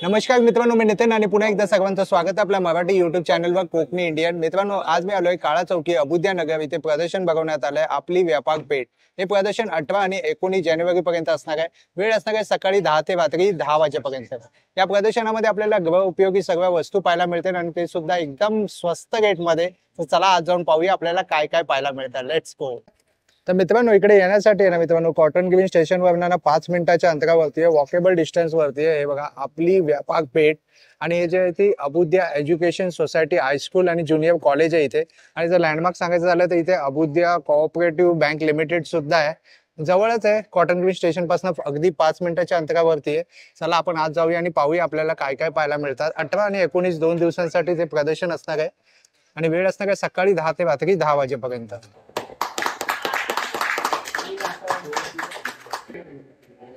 नमस्कार मित्रांनो, मी नितीन आणि पुन्हा एकदा सर्वांचं स्वागत आहे आपल्या मराठी युट्यूब चॅनलवर कोकणी इंडियन. मित्रांनो, आज मी आलोय काळा चौकी अबुद्या नगर इथे प्रदर्शन बघवण्यात आलंय आपली व्यापार पेठ. हे प्रदर्शन 18 आणि 19 जानेवारी पर्यंत असणार आहे. वेळ असणार आहे सकाळी 10 ते रात्री 10 वाजेपर्यंत. या प्रदर्शनामध्ये आपल्याला गृह उपयोगी सगळ्या वस्तू पाहायला मिळतील आणि ते सुद्धा एकदम स्वस्त रेटमध्ये. तर चला आज जाऊन पाहूया आपल्याला काय काय पाहायला मिळतं. Let's go. तर मित्रांनो, इकडे येण्यासाठी आहे ना मित्रांनो, कॉटन ग्रीन स्टेशनवर 5 मिनिटाच्या अंतरावरती आहे, वॉकेबल डिस्टन्स वरती आहे. हे बघा आपली व्यापार पेठ. आणि हे जे आहे ती अबुद्या एज्युकेशन सोसायटी हायस्कूल आणि ज्युनियर कॉलेज आहे इथे. आणि जर लँडमार्क सांगायचं झालं तर इथे अबुद्या कोऑपरेटिव्ह बँक लिमिटेड सुद्धा आहे, जवळच आहे. कॉटन ग्रीन स्टेशन पासून अगदी 5 मिनिटाच्या अंतरावरती आहे. चला आपण आज जाऊया आणि पाहूया आपल्याला काय काय पाहायला मिळतात. 18 आणि 19 दोन दिवसांसाठी ते प्रदर्शन असणार आहे आणि वेळ असणार आहे सकाळी 10 ते रात्री 10 वाजेपर्यंत.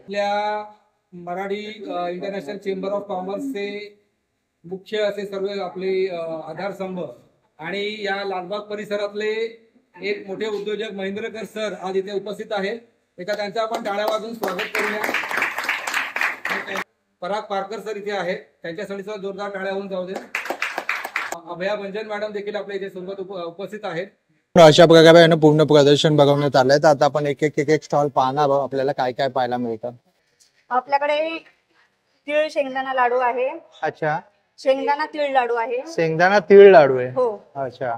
आपल्या मराठी इंटरनॅशनल चेंबर ऑफ कॉमर्सचे मुख्य असे सर्व आपले आधारस्तंभ आणि या लालबाग परिसरातले एक मोठे उद्योजक महेंद्रकर सर आज इथे उपस्थित आहेत. एका त्यांचं आपण टाळ्या वाजून स्वागत करूया. पराग पारकर सर इथे आहेत, त्यांच्यासाठी सुद्धा जोरदार टाळ्या होऊन जाऊ दे. अभया भंजन मॅडम देखील आपल्या इथे सोबत उपस्थित आहेत. अशा प्रकारे पूर्ण प्रदर्शन बघवण्यात आलंय. तर आता आपण एक एक स्टॉल पाहणार आहोत, आपल्याला काय काय पाहायला मिळतं. आपल्याकडे तीळ शेंगदाणा लाडू आहे. अच्छा, शेंगदाणा तीळ लाडू आहे. शेंगदाणा तीळ लाडू आहे. हो. अच्छा,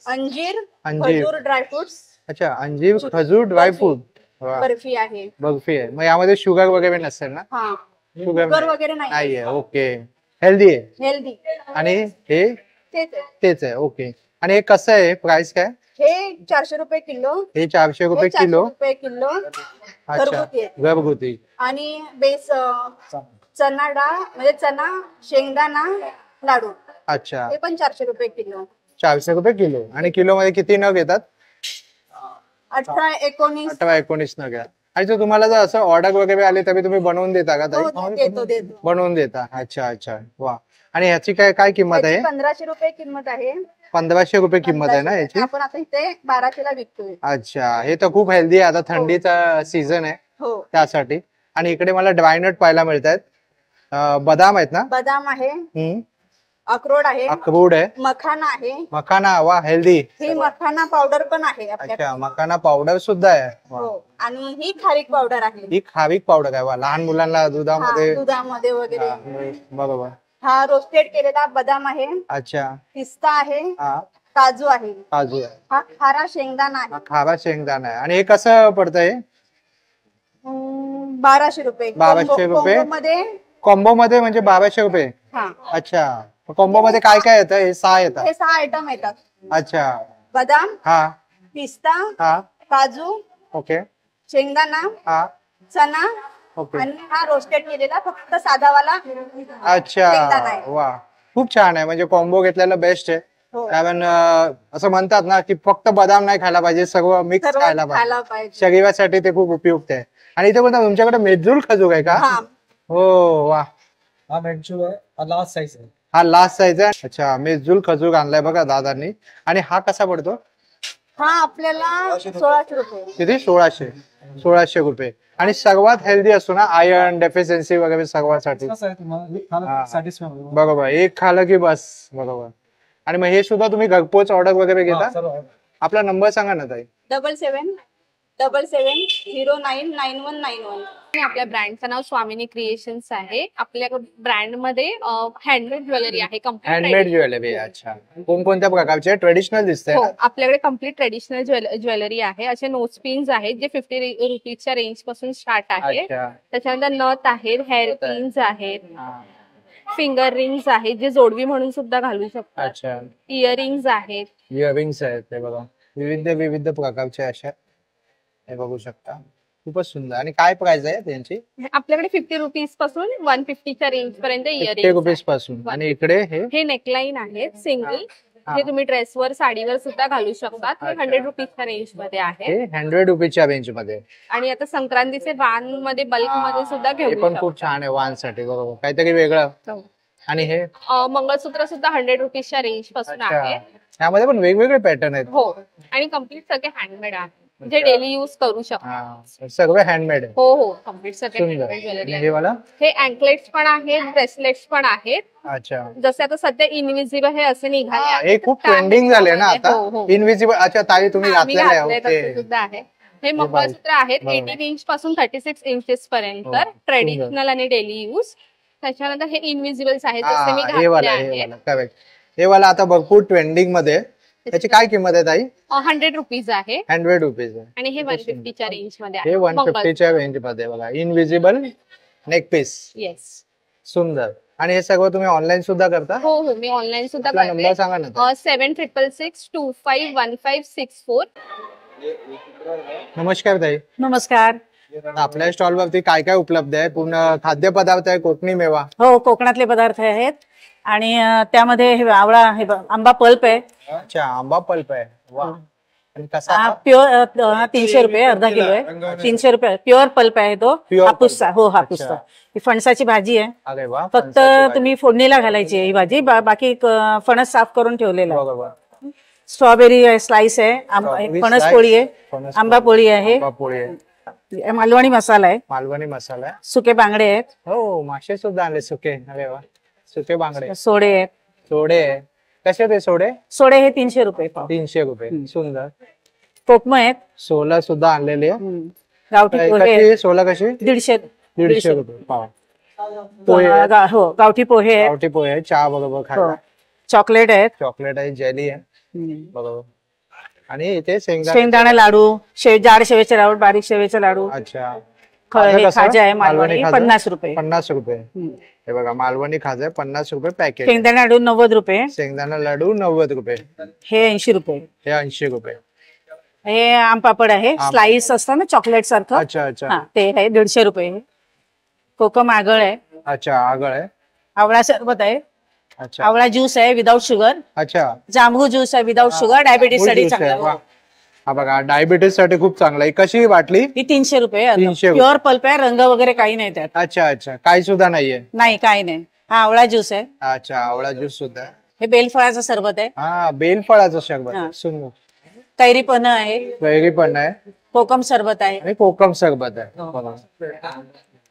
अंजीर अंजीर. खजूर ड्रायफ्रुट्स. अच्छा, अंजीर खजूर ड्रायफ्रूट. बर्फी आहे. बर्फी आहे. मग यामध्ये शुगर वगैरे नसेल ना? हा, शुगर वगैरे नाहीये. ओके, हेल्दी आहे. हेल्दी. आणि हे तेच आहे. ओके. आणि हे कसं आहे, प्राइस काय? हे 400 रुपये किलो. हे 400 रुपये किलो. अच्छा, घरगुती. आणि बेस चना डाळ म्हणजे चना शेंगदाणा लाडू. अच्छा, हे पण 400 रुपये किलो. 400 रुपये किलो. आणि किलो मध्ये किती नग येतात? 18-19 नग येतात. आणि जर तुम्हाला जर असं ऑर्डर वगैरे आले तर तुम्ही बनवून देता का? देतो. बनवून देता. अच्छा अच्छा, वा. आणि ह्याची काय काय किंमत आहे? 1500 रुपये किंमत आहे. 1500 रुपये किंमत आहे ना याची? आपण आता इथे 1200 ला विकतोय. अच्छा, हे तर खूप हेल्दी आहे. आता थंडीचा सीझन आहे. हो, त्यासाठी. आणि इकडे मला ड्रायनट पाहायला मिळत आहेत. बदाम आहेत ना? बदाम आहे. अक्रोड आहे. अक्रोड आहे. मखाना आहे. मखाना, वा, हेल्दी. ही मखाना पावडर पण आहे आपल्याकडे. अच्छा, मखाना पावडर सुद्धा आहे. हो. आणि ही खारीक पावडर आहे. ही खारीक पावडर आहे. वा, लहान मुलांना दुधामध्ये वगैरे. बरोबर. हा रोस्टेड केलेला बदाम आहे. अच्छा, पिस्ता आहे. काजू आहे. काजू आहे. हा खारा शेंगदाणा आहे. खारा शेंगदाणा आहे. आणि हे कसं पडतं? हे 1200 रुपये. 1200 रुपये मध्ये कॉम्बो मध्ये, म्हणजे 1200 रुपये. हा. अच्छा, कॉम्बो मध्ये काय काय येतं? हे 6 येतात. हे 6 आयटम येतात. अच्छा, बदाम, हा, पिस्ता, हा, काजू, ओके, शेंगदाणा, हा, चना, ओके. आणि हा रोस्टेड केलेला फक्त साधावाला. अच्छा, शेंगदाणा आहे. वा, खूप छान आहे. म्हणजे कॉम्बो घेतलेला बेस्ट आहे. हो. कारण असं म्हणतात ना की फक्त बदाम नाही खायला पाहिजे, सर्व मिक्स खायला पाहिजे. शरीरासाठी ते खूप उपयुक्त आहे. आणि इथे बोलता तुमच्याकडे मेजूल खजूर आहे का? हो, वा. हा मेजूल आहे. हा लास्ट साईज आहे. हा लास्ट साईज आहे. अच्छा, मेजूल खजूर आणलाय बघा दादांनी. आणि हा कसा पडतो? हा आपल्याला 1600 रुपये. किती? 1600 रुपये. आणि सर्वात हेल्दी असतो ना, आयर्न डेफिशियन्सी वगैरे सर्वांसाठी. बरोबर, एक खाल्लं की बस. बरोबर. आणि मग हे सुद्धा तुम्ही घरपोच ऑर्डर वगैरे घेता? आपला नंबर सांगा ना ताई. 7777099191. आपल्या ब्रँडचं नाव स्वामिनी क्रिएशन्स आहे. आपल्या ब्रँड मध्ये हँडमेड ज्वेलरी आहे. Handmade jewellery. अच्छा, कोणकोणत्या प्रकारचे? ट्रेडिशनल दिसते. हो, आपल्याकडे कम्प्लीट ट्रेडिशनल ज्वेलरी आहे. असे नोज पिन्स आहेत जे 50 रुपीजच्या रेंज पासून स्टार्ट आहे. त्याच्यानंतर नथ आहेत, हेअर पिन्स आहेत, फिंगर रिंग्स आहेत जे जोडवी म्हणून सुद्धा घालू शकतो. अच्छा, इयरिंग्स आहेत. इयरिंग्स आहेत ते बघा, विविध प्रकारचे अशा. हे बघू शकता, खूपच सुंदर. आणि काय प्राइस आहे त्यांची? आपल्याकडे 50 रुपीज पासून 150च्या रेंज पर्यंत 50 रुपीज पासून. आणि इकडे हे नेकलाईन आहेत सिंगल. हे तुम्ही ड्रेसवर साडीवर सुद्धा घालू शकतात. हे 100 रुपीजच्या रेंज मध्ये आहे. 100 रुपीजच्या रेंज मध्ये. आणि आता संक्रांतीचे वान मध्ये बल्क मध्ये सुद्धा घेऊ पण खूप छान आहे वान साठी. बरोबर, काहीतरी वेगळं. आणि हे मंगळसूत्र सुद्धा 100 रुपीजच्या रेंज पासून आहे. यामध्ये पण वेगवेगळे पॅटर्न आहेत. हो, आणि कम्प्लीट सगळे हँडमेड आहे. जे डेली यूज करू शकतो. हा, सगळं हँडमेड आहे. हो हो, कम्प्लीट सगळे सुंदर. handmade आणि ज्वेलरी हे आहे. वाला हे अँकलेट्स पण आहेत, ब्रेसलेट्स पण आहेत. अच्छा जसे आता सध्या इनविजिबल हे असे निघाले हा, आहेत. हे खूप त्यामध्ये ट्रेंडिंग झाले ना आता. हो, हो. इनविजिबल. अच्छा ताई तुम्ही हा, मी घातलेलं आहे. घातलंय, ओके. तसं सुद्धा आहे. हे मंगळसूत्र आहेत बरोबर. 18 इंच पासून 36 इंचेस पर्यंत, हो, ट्रेडिशनल आणि डेली यूज. त्याच्यानंतर हे इनविजिबल्स आहेत, जसे मी हा, हे घातले वाला हे आहेत. वाला करेक्ट. हे वाला आता भरपूर ट्रेंडिंग मध्ये आहे. त्याची काय किंमत आहे ताई? 100 रुपीज आहे 100 रुपीज आहे. आणि हे 150च्या रेंज मध्ये हे 150च्या रेंज मध्ये बघा. Invisible neck piece. येस. सुंदर. आणि हे सगळं तुम्ही ऑनलाईन सुद्धा करता? हो हो, मी ऑनलाईन सुद्धा आपला करते. नंबर सांगा ना ताई. 7666251564. नमस्कार ताई. नमस्कार. आपल्या स्टॉल वरती काय काय उपलब्ध आहे? पूर्ण खाद्यपदार्थ आहे, कोकणी मेवा. हो, कोकणातले पदार्थ आहेत आणि त्यामध्ये हे आवळा, हे आंबा पल्प आहे. अच्छा, आंबा पल्प आहे. वा. आणि कसा हा हा? प्युअर 300 रुपये, अर्धा किलो आहे. 300 रुपये प्युअर पल्प आहे तो. Pure हापूसचा. pulp. हो, हापूसचा. ही फणसाची भाजी आहे. अरे वा. फक्त फणसाची भाजी. तुम्ही फोडणीला घालायची आहे ही भाजी. बाकी फणस साफ करून ठेवलेला आहे. बरोबर. स्ट्रॉबेरी स्लाइस आहे. Strawberry फणस slice, पोळी आहे. फणस आंबा पोळी आहे. आंबा पोळी आहे. मालवणी मसाला आहे. मालवणी मसाला आहे. सुके बांगडे आहेत. हो, मासे सुद्धा आले सुके. अरे वा. सुके बांगडे. सोडे आहेत. सोडे आहे. कसे ते सोडे? सोडे हे 300 रुपये पाव. 300 रुपये. सुंदर. कोकम आहेत. सोला सुद्धा आणलेली आहे. गावठी पोहे आहेत. कशी सोला कशी? 150 रुपये पाव. पोहे आहेत. हो, गावठी पोहे आहेत. गावठी पोहे आहे, चहा बरोबर खायला. चॉकलेट आहेत. चॉकलेट आहे, जेली आहे. बरोबर. आणि इथे शेंगदाणा लाडू, जाड शेवेचे लाडू, बारीक शेवेचे लाडू. अच्छा. हे कसं? खाजा आहे मालवणी, खाजा? 50 रुपये. 50 रुपये. हे बघा, मालवणी खाजा आहे, 50 रुपये पॅकेट. शेंगदाणा लाडू 90 रुपये. शेंगदाणा लाडू 90 रुपये. हे 80 रुपये. हे 80 रुपये. हे आम पापड आहे, स्लाइस असतं ना चॉकलेट सारखं. अच्छा अच्छा. हा, ते आहे 150 रुपये. कोकम आगळ आहे. अच्छा, आगळ आहे. आवळा सरबत आहे. अच्छा आवळा ज्यूस आहे विदाउट शुगर. अच्छा. जांभू ज्यूस आहे विदाउट शुगर, डायबिटीस साठी ज्यूस आहे. चांगला. वा. हा बघा, डायबिटीज साठी खूप चांगला आहे. कशी वाटली? ही 300 रुपये. 300 रुपये. प्युअर पल्प आहे, रंग वगैरे काही नाही त्यात. अच्छा अच्छा, काही सुद्धा नाहीये. नाही, काही नाही. हा आवळा ज्यूस आहे. अच्छा, आवळा ज्यूस सुद्धा आहे. हे बेलफळाचं सरबत आहे. हा, बेलफळाचं हा. सरबत. सुंदर. कैरी पण आहे. कैरी पण आहे कोकम सरबत आहे. आणि कोकम सरबत आहे. बघा.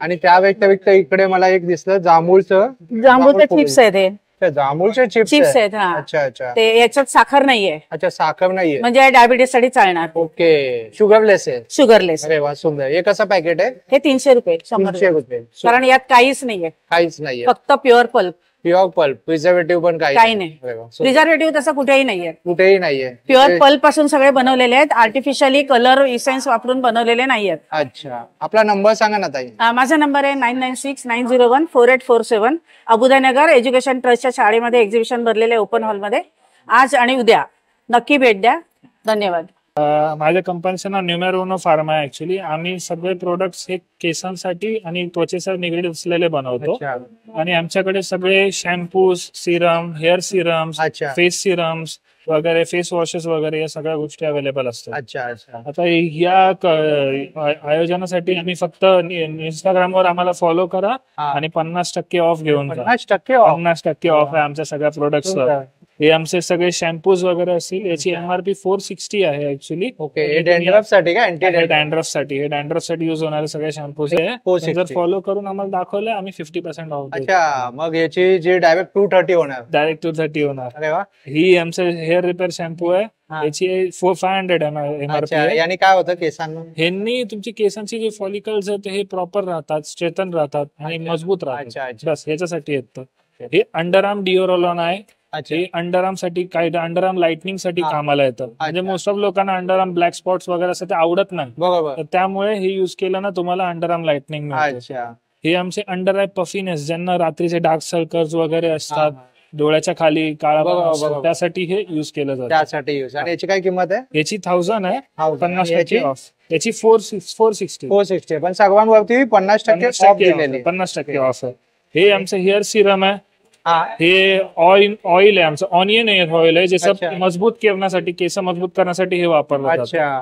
आणि त्या व्यतिरिक्त इकडे मला एक दिसलं जांभूळचं. जांभूळचे चिप्स आहेत हे. अच्छा, जांभूळचे चिप्स चिप्स आहेत. हा, अच्छा अच्छा. ते याच्यात साखर नाहीये, अच्छा, साखर नाहीये. म्हणजे डायबिटीस साठी चालणार. ओके, शुगरलेस आहे. शुगरलेस. अरे वा, सुंदर. हे कसं पॅकेट आहे? हे 300 रुपये, 100 300 रुपये. कारण यात काहीच नाहीये, काहीच नाहीये. फक्त pure pulp. Pure pulp, preservative पण काही नाही. अरे वा, सुंदर. प्रिझर्वेटिव्ह तसं कुठेही नाहीये. कुठेही नाहीये. प्युअर पल्प पासून सगळे बनवलेले आहेत. आर्टिफिशियली कलर इसेन्स वापरून बनवलेले नाहीयेत. अच्छा, आपला नंबर सांगा ना ताई. माझा नंबर आहे 9969014847. अबुदानगर एज्युकेशन ट्रस्टच्या शाळेमध्ये एक्झिबिशन भरलेले ओपन हॉलमध्ये आज आणि उद्या. नक्की भेट द्या. धन्यवाद. माझ्या कंपनीचं नाव न्यूमेरोनो फार्मा आहे. ऍक्च्युली आम्ही सगळे प्रोडक्ट्स हे केसांसाठी आणि त्वचेसाठी निगडीत असलेले बनवतो. अच्छा आणि आमच्याकडे सगळे शॅम्पूज, सिरम, हेअर सिरम्स, अच्छा फेस सिरम्स वगैरे, फेस वॉशेस वगैरे या सगळ्या गोष्टी अवेलेबल असतात. अच्छा अच्छा. आता या आयोजनासाठी आम्ही फक्त इंस्टाग्रामवर आम्हाला फॉलो करा हा. आणि 50% ऑफ घेऊन जा. 50% off. 50% ऑफ आहे आमच्या सगळ्या प्रोडक्ट्सवर. हे आमचे सगळे शॅम्पूज वगैरे असतील. याची MRP 460 आहे ऍक्च्युली. ओके, हे डॅन्ड्रफ साठी का? अँटी डॅन्ड्रफ साठी, हे डॅन्ड्रफ साठी युज होणारे सगळे शॅम्पूज आहे. 460. जर फॉलो करून आम्हाला दाखवलं आम्ही 50% ऑफ देतो. अच्छा, मग याची जी डायरेक्ट 230 होणार. डायरेक्ट 230 होणार. अरे वा. ही आमचं हेअर रिपेअर शॅम्पू आहे. हा. याची 500 MRP अच्छा, आहे. याने काय होतं केसांना? ह्यांनी तुमची केसांची जे फॉलिकल्स आहेत हे प्रॉपर राहतात, स्ट्रेटन राहतात आणि अच्छा. मजबूत अच्छा, राहतात. अच्छा. बस याच्यासाठी येतं. हे अंडरआर्म डिओरोलॉन आहे. अच्छा. हे अंडरआर्म साठी, काय अंडरआर्म लाइटनिंग साठी हा. कामाला येतं. म्हणजे मोस्ट ऑफ लोकांना अंडरआर्म ब्लॅक स्पॉट्स वगैरे असं ते आवडत नाही. बरोबर. तर त्यामुळे हे युज केलं ना तुम्हाला अंडरआर्म लाइटनिंग मिळते. अच्छा. हे आमचे अंडर आय पफिनेस, ज्यांना रात्रीचे डार्क सर्कल्स वगैरे असतात, हा. डोळ्याच्या खाली काळा बरोबर, पडा असतो, बरोबर. त्यासाठी हे युज केलं जातं. त्यासाठी यूज. आणि याची काय किंमत आहे? याची 1000 आहे, 50% याची ऑफ. याची 460 460. पण सर्वांवरती 50% ऑफ दिलेली. 50% ऑफ आहे. हे आमचं हेअर सिरम आहे. हा. हे ऑइल आहे आमचं, ऑनियन हेअर ऑइल आहे, अच्छा. जसं मजबूत करण्यासाठी, केस मजबूत करण्यासाठी हे वापरलं जातं. अच्छा.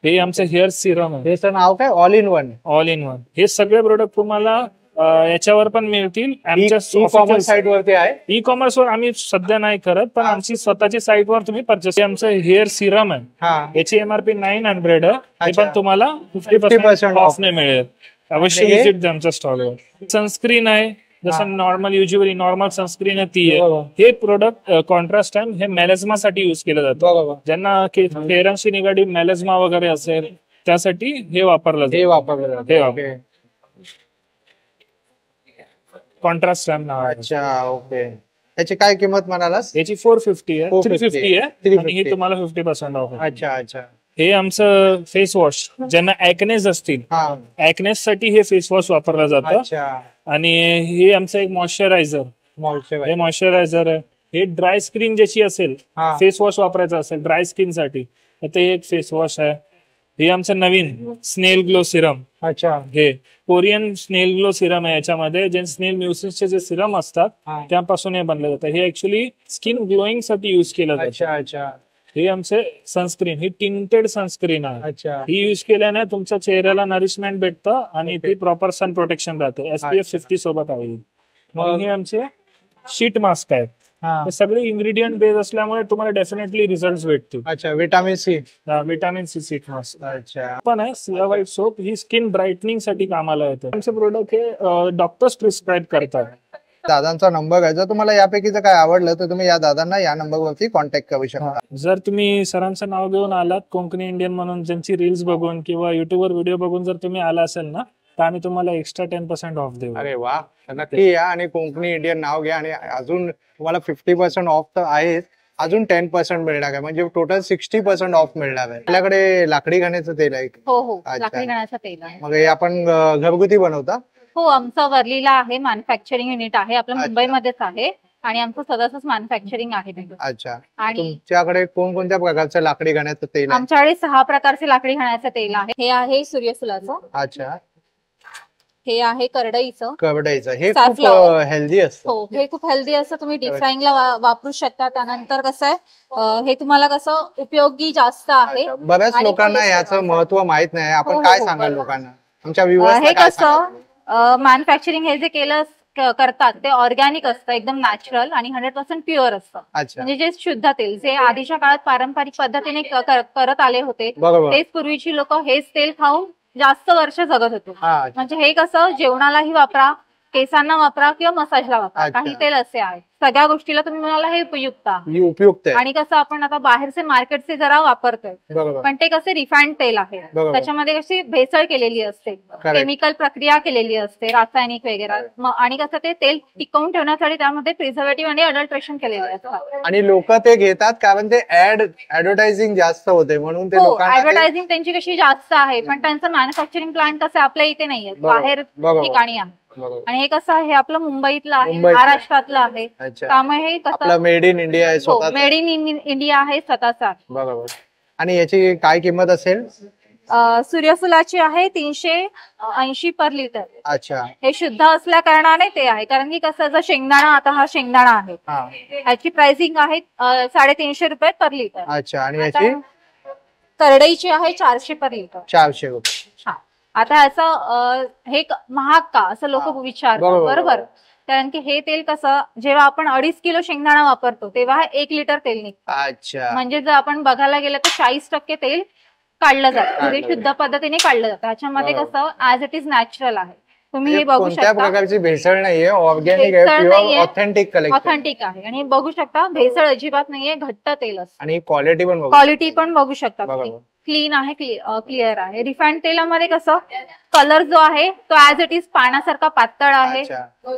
हे आमचं हेअर सिरम आहे, याचं नाव काय? All in one. All in one. हे सगळे प्रोडक्ट तुम्हाला याच्यावर पण मिळतील. ई कॉमर्स साईट वरती आहे. ई कॉमर्स वर आम्ही सध्या नाही करत, पण आमची स्वतःची साईट वर तुम्ही परचेस. आमचं हेअर सिरम आहे, हा याची एमआरपी 900 आहे, ते अच्छा. पण तुम्हाला 50% ऑफ ने मिळेल. अवश्य आणि हे? विजिट द्या आमच्या स्टॉलवर. सनस्क्रीन आहे, जसं नॉर्मल युजली नॉर्मल सनस्क्रीन आहे ती आहे. बरोबर. हे प्रोडक्ट कॉन्ट्रास्ट टाइम हे मेलेझमा साठी युज केलं जातं. बरोबर. ज्यांना फेरांशी निगडीत मेलेझमा वगैरे असेल त्यासाठी हे वापरलं हे जातं. वापरलं हे जातं. वापर- ओके. कॉन्ट्रास्ट टाइम नाव आहे. अच्छा ओके. याची काय किंमत म्हणालास? याची 450 आहे, 350 आहे, 350 आणि ही तुम्हाला 50% ऑफ आहे. अच्छा अच्छा. हे आमचं फेस वॉश, ज्यांना ऍकनेस असतील हा ऍकनेस साठी हे फेस वॉश वापरलं जातं. अच्छा. आणि हे आमचं एक मॉइश्चरायझर, हे मॉइश्चरायझर आहे. हे ड्राय स्किन ज्याची असेल, हा. फेस वॉश वापरायचा असेल ड्राय स्किन साठी, तर ते एक फेस वॉश आहे. हे आमचं नवीन स्नेल ग्लो सिरम, अच्छा. हे कोरियन स्नेल ग्लो सिरम आहे. याच्यामध्ये जे स्नेल म्युसिसचे जे सिरम असतात हा. त्यापासून हे बनलं जातं. हे ऍक्च्युली स्किन ग्लोईंग साठी युज केलं जातं. अच्छा अच्छा हे आमचे सनस्क्रीन, ही टिंटेड सनस्क्रीन आहे. अच्छा. ही युज केल्याने तुमच्या चेहऱ्याला नरिशमेंट भेटतं आणि ती प्रॉपर सन प्रोटेक्शन राहते. SPF 50 सोबत आहे. मग हे आमचे शीट मास्क आहेत. हा. हे सगळे इन्ग्रेडियंट बेस असल्यामुळे तुम्हाला डेफिनेटली रिझल्ट भेटतील. अच्छा. Vitamin C. Vitamin C sheet mask अच्छा. पण आहे. सिया व्हाईट सोप ही स्किन ब्राईटनिंग साठी कामाला येते. आमचे प्रोडक्ट हे डॉक्टर्स प्रिस्क्राईब करतात. दादांचा नंबर आहे. जर तुम्हाला यापैकीचं काय आवडलं तर तुम्ही या दादांना या नंबरवरती कॉन्टॅक्ट करू शकता. जर तुम्ही सरांचं नाव घेऊन आलात कोकणी इंडियन म्हणून, ज्यांची रील्स बघून किंवा युट्यूबवर व्हिडिओ बघून जर तुम्ही आला असेल ना, तर आम्ही तुम्हाला एक्स्ट्रा 10% ऑफ देऊ. अरे वा. नक्की या आणि कोकणी इंडियन नाव घ्या आणि अजून तुम्हाला 50% ऑफ तर आहेच, अजून 10% मिळणार आहे, म्हणजे टोटल 60% ऑफ मिळणार आहे. आपल्याकडे लाकडी घाण्याचं तेल आहे. हो हो, अच्छा. लाकडी घाण्याचं तेल आहे. मग हे आपण घरगुती बनवता? हो, आमचं वर्लीला आहे, मॅन्युफॅक्चरिंग युनिट आहे, आपलं अच्छा. मुंबईमध्येच आहे आणि आमचं स्वतःच मॅन्युफॅक्चरिंग आहे तिथे. अच्छा. आणि तुमच्याकडे कोणकोणत्या प्रकारचं लाकडी घाण्याचं तेल आहे? आमच्याकडे 6 प्रकारचे लाकडी घाण्याचं तेल आहे. हे आहे सूर्यफुलाचं, अच्छा. हे आहे करडईचं, करडईचं. हे खूप Safflower. हेल्दी असतं. हो हे खूप हेल्दी असतं, तुम्ही डीप फ्राईंगला वापरू शकता. त्यानंतर कसं आहे, हे तुम्हाला कसं उपयोगी जास्त आहे. बऱ्याच आणि लोकांना polish याचं महत्व माहित नाही. हो, आपण हो, काय हो, सांगाल बरोबर. लोकांना, आमच्या हे व्ह्युअर्सला काय सांगाल? कसं मॅन्युफॅक्चरिंग हे जे केलं करतात ते ऑर्गॅनिक असतं, एकदम नॅचरल आणि 100% प्युअर असतं. अच्छा. म्हणजे जे शुद्ध तेल जे आधीच्या काळात पारंपरिक पद्धतीने करत आले होते, बरोबर. तेच पूर्वीची लोक हेच तेल खाऊन जास्त वर्ष जगत होते. हा. म्हणजे हे कसं जेवणालाही वापरा, केसांना वापरा किंवा मसाजला वापरा, अच्छा. काही तेल असे आहेत. सगळ्या गोष्टीला तुम्ही म्हणाला हे उपयुक्त आहे. ही उपयुक्त आहे. आणि कसं आपण आता बाहेरचे मार्केटचे जरा वापरतोय, बरोबर. पण ते कसे रिफाईंड तेल आहे, बरोबर. त्याच्यामध्ये कशी भेसळ केलेली असते, केमिकल प्रक्रिया केलेली असते, रासायनिक वगैरे. आणि कसं ते तेल टिकवून ठेवण्यासाठी त्यामध्ये प्रिझर्वेटिव्ह आणि अडल्ट्रेशन केलेले असतात. आणि लोक ते घेतात कारण ते ऍडव्हर्टायझिंग जास्त होते म्हणून ते हो, लोकांना ते- ऍडव्हर्टायझिंग त्यांची कशी जास्त आहे, पण त्यांचं मॅन्युफॅक्चरिंग प्लांट कसं आपल्या इथे नाहीये, बरोबर. बाहेर बरोबर. ठिकाणी आहे. बरोबर. आणि हे कसं आहे, आपलं मुंबईतलं आहे, मुंबईतलं. महाराष्ट्रातलं आहे. अच्छा. त्यामुळे हे आपलं कसं मेड इन इंडिया आहे स्वतः. मेड इन इंडिया आहे स्वतःचा. बरोबर. आणि याची काय किंमत असेल? सूर्यफुलाची आहे 380 पर लिटर. अच्छा. हे शुद्ध असल्या कारणाने ते आहे, कारण की कसं जर शेंगदाणा, आता हा शेंगदाणा आहे, हा. ह्याची प्राइसिंग आहे 350 रुपये पर लिटर. अच्छा. आणि याची करडईची आहे 400 पर लिटर. 400 रुपये. हा. आता ह्याचं हे महाग का असं लोक विचारतात, बरोबर. बरोबर. कारण की हे तेल कसं, जेव्हा आपण 2.5 किलो शेंगदाणा वापरतो तेव्हा 1 लिटर तेल निघतं. अच्छा. म्हणजे जर आपण बघायला गेलं तर 40% तेल काढलं जातं, म्हणजे शुद्ध पद्धतीने काढलं जातं. ह्याच्यामध्ये बरोबर. कसं ऍज इट इज नॅचरल आहे. तुम्ही हे बघू कोणत्या शकता, प्रकारची भेसळ नाहीये, ऑर्गॅनिक आहे, भेसळ प्युअर नाहीये. Authentic collection. ऑथेंटिक आहे आणि बघू शकता भेसळ अजिबात नाहीये, घट्ट तेल असतं. आणि क्वालिटी पण बघू. क्वालिटी पण बघू शकता, बरोबर. क्लीन आहे, क्लिअर आहे. रिफाईंड तेलामध्ये कसं कलर जो आहे तो ऍज इट इज पाण्यासारखा पातळ आहे. अच्छा.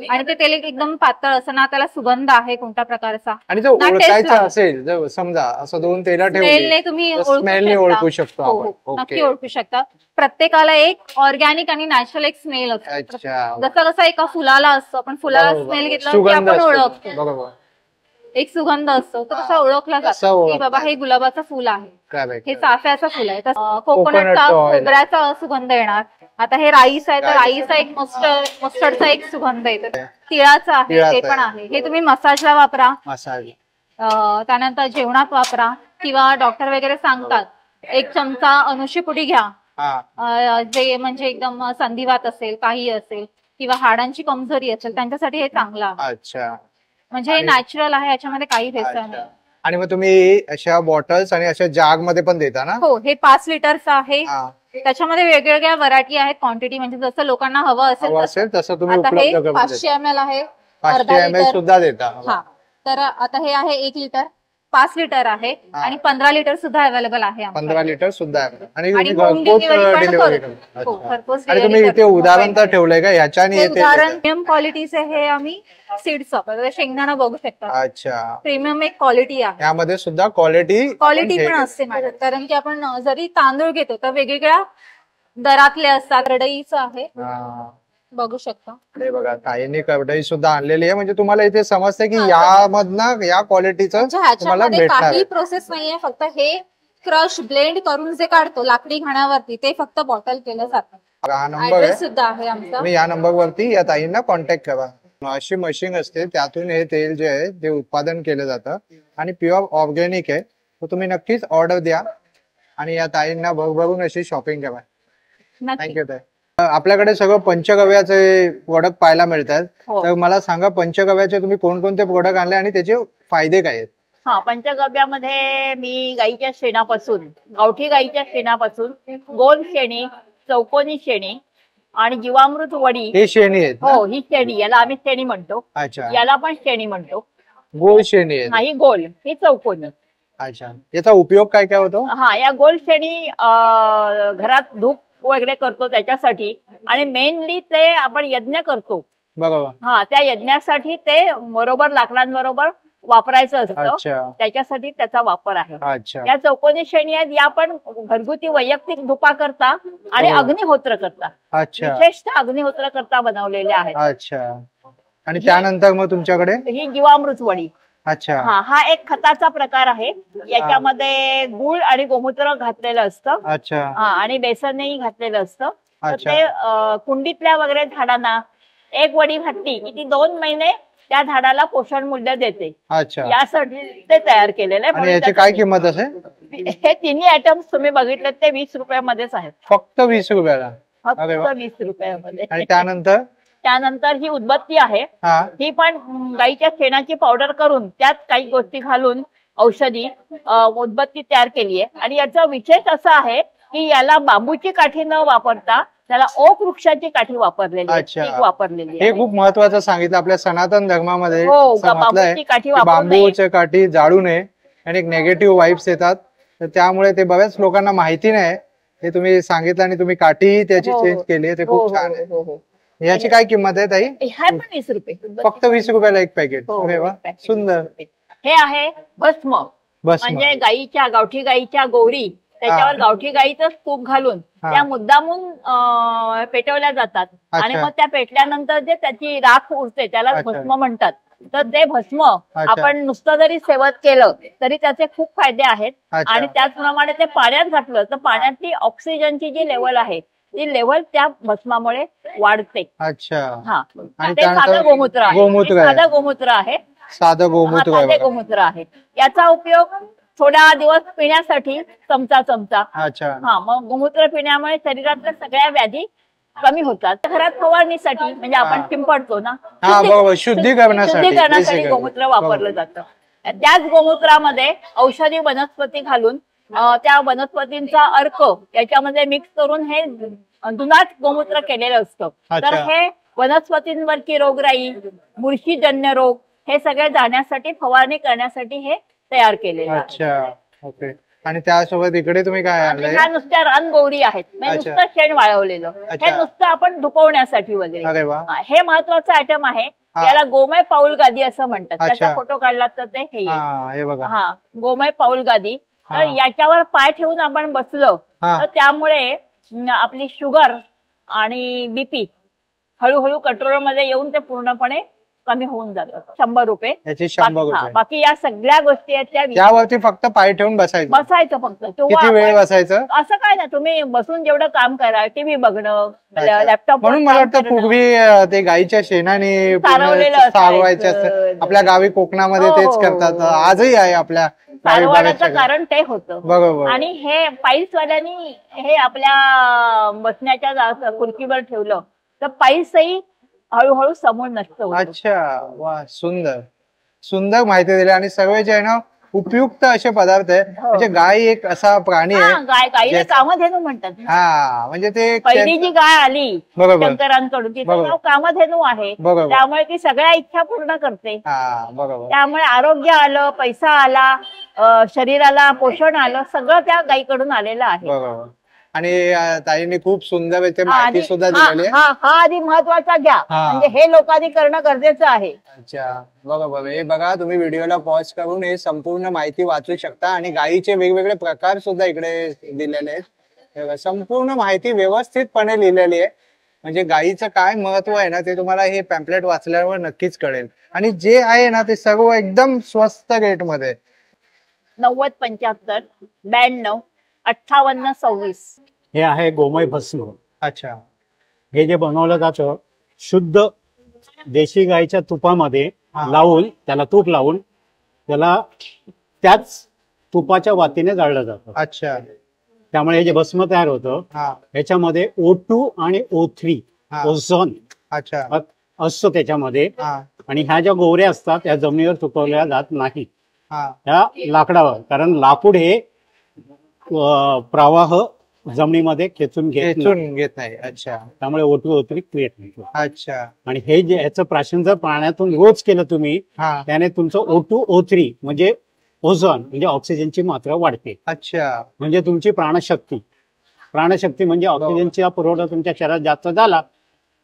आणि ते तेल एकदम पातळ असं ना, त्याला सुगंध आहे कोणत्या प्रकारचा. आणि जर ना taste ओळखायचं लागत. असेल, जर समजा असं 2 तेला स्मेलने ठेवली तुम्ही स्मेलने ओळखू शकतो हो, आपण. हो, नक्की ओके. ओळखू शकता. प्रत्येकाला एक ऑर्गॅनिक आणि नॅचरल एक स्मेल असतो. अच्छा. जसं कसं एका फुलाला असतो, आपण फुलाला बरोबर. स्मेल घेतला की सुगंध आपण असतो. ओळखतो, बरोबर. एक सुगंध असतो, तो कसा ओळखला तसा जातो की ओळखला. बाबा हे गुलाबाचं फूल आहे, Correct. हे चाफ्याचं फुल आहे. Coconut कोकोनटचा, oil. खोबऱ्याचा सुगंध येणार. आता हे राईस आहे तर राईस. राईचा एक मस्टर्डचा एक सुगंध येतो. तिळाचा आहे, तिळाचा ते पण आहे. आहे. हे तुम्ही मसाजला वापरा, मसाज. त्यानंतर जेवणात वापरा, किंवा डॉक्टर वगैरे सांगतात 1 चमचा अनुशीपुडी घ्या, हा. जे म्हणजे एकदम संधिवात असेल, काही असेल, किंवा हाडांची कमजोरी असेल त्यांच्यासाठी हे चांगलं आहे. अच्छा. म्हणजे हे नॅचरल आहे, याच्यामध्ये काही भेसळ नाही. अच्छा. आणि मग तुम्ही अशा बॉटल्स आणि अशा जाग मध्ये पण देता ना? हो, हे 5 लिटरचं आहे. हा. त्याच्यामध्ये वेगवेगळ्या व्हरायटी आहेत, क्वांटिटी म्हणजे जसं लोकांना हवं असेल हवं तसं. असेल तसं तुम्ही आता हे उपलब्ध करून 500 ml आहे, 500 अर्धा ml लिटर. सुद्धा देता? हा, तर आता हे आहे 1 लिटर, 5 लिटर आहे आणि 15 लिटर सुद्धा अवेलेबल आहे आमच्याकडे. 15 लिटर सुद्धा आहे. आणि आणि तुम्ही home घरपोच delivery पण डिलिव्हरी करतो. करता? हो, अच्छा. घरपोच आणि delivery तुम्ही इथे करतो. उदाहरण तर ठेवलंय का ह्याच्याने हे येते? उदाहरण प्रीमियम क्वालिटीचे हे आम्ही सीड्स वापरतो. शेंगदाणा बघू शकता, अच्छा. प्रीमियम एक क्वालिटी आहे. यामध्ये सुद्धा क्वालिटी पण असते मॅडम, कारण की आपण जरी तांदूळ घेतो तर वेगवेगळ्या दरातले असतात. रडईचं आहे, बघू शकता. हे बघा, ताईंनी कवडई सुद्धा आणलेली आहे. म्हणजे तुम्हाला इथे समजते की यामधनं या क्वालिटीचं म्हणजे तुम्हाला ह्याच्यामध्ये भेटणार काही आहे. प्रोसेस नाहीये, फक्त हे क्रश ब्लेंड करून जे काढतो लाकडी घाण्यावरती ते फक्त बॉटल केलं जातं. हा नंबर ऍड्रेस आहे, सुद्धा आहे आमचा. तुम्ही या नंबर वरती या ताईंना कॉन्टॅक्ट करा. अशी मशीन असते, त्यातून हे तेल जे आहे ते उत्पादन केलं जातं आणि प्युअर ऑर्गॅनिक आहे. तर तुम्ही नक्कीच ऑर्डर द्या आणि या ताईंना भरभरून अशी शॉपिंग करा. नक्की. थँक्यू ताई. आपल्याकडे सगळं पंचगव्याचे प्रोडक्ट पाहायला मिळतात. हो. तर मला सांगा, पंचगव्याचे तुम्ही कोणकोणते प्रोडक्ट आणले आणि त्याचे फायदे काय आहेत? हा, पंचगव्यामध्ये मी गाईच्या शेणापासून, गावठी गाईच्या शेणापासून गोल शेणी, चौकोनी शेणी आणि जीवामृत वडी. हे शेणी आहेत ना? हो, ही शेणी, याला आम्ही शेणी म्हणतो. अच्छा. याला पण शेणी म्हणतो. गोल शेणी आहेत? नाही, गोल, ही चौकोनी. अच्छा. याचा उपयोग काय काय होतो? हा, या गोल शेणी घरात धूप वगैरे करतो त्याच्यासाठी, आणि मेनली ते आपण यज्ञ करतो. बरोबर. हा, त्या यज्ञासाठी ते बरोबर लाकडांबरोबर वापरायचं असतं. अच्छा. त्याच्यासाठी त्याचा वापर आहे. अच्छा. या चौकोनी शेणी आहेत, या पण घरगुती वैयक्तिक धुपा करता आणि हो. अग्निहोत्र करता, अच्छा. विशेषतः अग्निहोत्र करता बनवलेले आहेत. अच्छा. आणि त्यानंतर मग तुमच्याकडे ही जीवामृत वडी. अच्छा. हा एक खताचा प्रकार आहे. याच्यामध्ये गुळ आणि गोमूत्र घातलेलं असतं. अच्छा. आणि बेसनही घातलेलं असतं. तर अच्छा. ते कुंडीतल्या वगैरे झाडांना एक वडी घातली की ती 2 महिने त्या झाडाला पोषण मूल्य देते. अच्छा. यासाठी ते तयार केलेलं आहे. आणि म्हणून याची काय किंमत असेल? हे तिन्ही आयटम्स तुम्ही बघितले ते 20 रुपयामध्येच आहेत. फक्त 20 रुपयाला? अरे वा. फक्त 20 रुपयामध्ये. आणि त्यानंतर ही उदबत्ती आहे. हा. ही पण गाईच्या शेणाची पावडर करून त्यात काही गोष्टी घालून औषधी उदबत्ती तयार केली आहे. आणि याचा विशेष असा आहे की याला बांबूची काठी न वापरता त्याला ओक वृक्षाची काठी वापरलेली आहे. अच्छा. टीक वापरलेली हे आहे. खूप महत्वाचं सांगितलं. आपल्या सनातन धर्मामध्ये हो, सांगितलंय बांबूची काठी की वापरू नये. बांबूच्या काठी जाळू नये आणि एक नेगेटिव्ह वाईब्स येतात. तर त्यामुळे ते बऱ्याच लोकांना माहिती नाही. हे तुम्ही सांगितलं आणि तुम्ही काठीही त्याची हो. चेंज केली, ते हो, खूप छान आहे. हो, हो. याची काय किंमत आहे ताई? ह्या पण 20 रुपये. फक्त 20 रुपयाला एक पॅकेट? हो, अरे वा, packet. सुंदर. हे आहे भस्म. बस म्हणजे गावठी गाईच्या गोवरी त्याच्यावर गावठी गाईचं तूप घालून त्या मुद्दामून पेटवल्या जातात. आणि अच्छा. मग त्या पेटल्यानंतर जे त्याची राख उरते त्याला अच्छा. भस्म म्हणतात. तर ते भस्म अच्छा. आपण नुसतं जरी सेवन केलं तरी त्याचे खूप फायदे आहेत. अच्छा. आणि त्याचप्रमाणे ते पाण्यात घातलं तर पाण्यातली ऑक्सिजनची जी लेवल आहे ती लेवल त्या भस्मामुळे वाढते. अच्छा. हा, आणि ते साधं गोमूत्र आहे. गोमूत्र हे आहे. साधं गोमूत्र आहे. साधं गोमूत्र आहे साधे बघा. गोमूत्र आहे. याचा उपयोग थोडा दिवस पिण्यासाठी चमचा. अच्छा. हा, मग गोमूत्र पिण्यामुळे शरीरातल्या सगळ्या व्याधी कमी होतात. घरात फवारणीसाठी म्हणजे आपण हा. शिंपडतो ना, हा, बरोबर. शुद्धीकरणासाठी शुद्धीकरणासाठी गोमूत्र वापरलं जातं. त्याच गोमूत्रामध्ये औषधी वनस्पती घालून त्या वनस्पतींचा अर्क याच्यामध्ये मिक्स करून हे धुनाट गोमूत्र केलेलं असतं. तर अच्छा. हे वनस्पतींवरची रोगराई, बुरशीजन्य रोग हे सगळे जाण्यासाठी फवारणी करण्यासाठी हे तयार केलेलं आहे. अच्छा. ओके. आणि त्यासोबत इकडे तुम्ही काय आणलंय? ह्या नुसत्या रानगौरी आहेत. म्हणजे अच्छा. नुसतं शेण वाळवलेलं. अच्छा. हे नुसतं आपण धुपवण्यासाठी वगैरे. अरे वा. हे महत्वाचं आयटम आहे. हा. याला गोमय पाऊल गादी असं म्हणतात. अच्छा. त्याचा फोटो काढला तर ते हे हा, हे बघा. हा, गोमय पाऊल गादी. तर हा. याच्यावर पाय ठेवून आपण बसलो हा. तर त्यामुळे आपली शुगर आणि बीपी हळूहळू कंट्रोलमध्ये येऊन ते पूर्णपणे कमी होऊन जातात. 100 रुपये. याची 100 हा, रुपये. बाकी या सगळ्या गोष्टी आहेत त्या यावरती फक्त पाय ठेवून बसायचं? बसायचं फक्त. किती वेळ बसायचं? असं काय नाही, तुम्ही बसून जेवढं काम करा, टीव्ही बघणं, अच्छा. लॅपटॉप. म्हणून मला वाटतं पूर्वी ते गाईच्या शेणाने सारवलेलं असायचं. सारवायचे असतं. आपल्या गावी कोकणामध्ये हो, तेच हो, करतात. हो. आजही आहे आपल्या गावी सारवण्याचं बऱ्याचशा. कारण ते होतं. बरोबर. आणि हे पाईल्सवाल्यांनी हे आपल्या बसण्याच्या खुर्चीवर ठेवलं तर पाईल्सही हळूहळू समूळ नष्ट होतो. अच्छा, वा, सुंदर सुंदर माहिती दिली. आणि सर्व जे आहे ना उपयुक्त असे पदार्थ आहे. म्हणजे गाय एक असा प्राणी हा, आहे गाईला कामधेनू म्हणतात ना. हा, म्हणजे ते पहिली जी गाय आली बरोबर. शंकरांकडून तिचं बरोबर. नाव कामधेनू आहे. बरोबर. त्यामुळे ती सगळ्या इच्छा पूर्ण करते. हा, बरोबर. त्यामुळे आरोग्य आलं, पैसा आला, शरीराला पोषण आलं, सगळं त्या गायीकडून आलेलं आहे. बरोबर. आणि ताईंनी खूप सुंदर इथे हा, माहिती आधी- सुद्धा हा दिलेली आहे. हा- हा आधी महत्वाचा घ्या. हा. म्हणजे हे लोकांनी करणं गरजेचं आहे. अच्छा, बरोबर. हे बघा, तुम्ही व्हिडिओला पॉज करून हे संपूर्ण माहिती वाचू शकता. आणि गायीचे वेगवेगळे प्रकार सुद्धा इकडे दिलेले आहेत. हे बघा, संपूर्ण माहिती व्यवस्थितपणे लिहिलेली आहे. म्हणजे गायीचं काय महत्व आहे ना ते तुम्हाला हे पॅम्पलेट वाचल्यावर नक्कीच कळेल. आणि जे आहे ना ते सर्व एकदम स्वस्त रेटमध्ये. 90 75 92 58 26. हे आहे गोमय भस्म. अच्छा, हे जे बनवलं जातं शुद्ध देशी गाईच्या तुपामध्ये हा. लावून, त्याला तूप लावून त्याला त्याच तुपाच्या वातीने जाळलं जातं. अच्छा, त्यामुळे हे जे भस्म तयार होतं हा, ह्याच्यामध्ये O2 आणि O3 हा. ओझोन अच्छा, असतो त्याच्यामध्ये. हा, आणि ह्या ज्या गोवऱ्या असतात त्या जमिनीवर सुकवल्या जात नाही, हा, त्या लाकडावर. कारण लाकूड हे प्रवाह जमिनीमध्ये खेचून घेत नाही. खेचून घेत नाही. अच्छा, त्यामुळे O2 O3 क्रिएट नाही. अच्छा, आणि हे जे ह्याचं प्राशन जर पाण्यातून रोज केलं तुम्ही, हा, त्याने तुमचं O2 O3 म्हणजे ओझोन म्हणजे ऑक्सिजनची मात्रा वाढते. अच्छा, म्हणजे तुमची प्राणशक्ती म्हणजे ऑक्सिजनचा पुरवठा तुमच्या शरीरात जास्त झाला,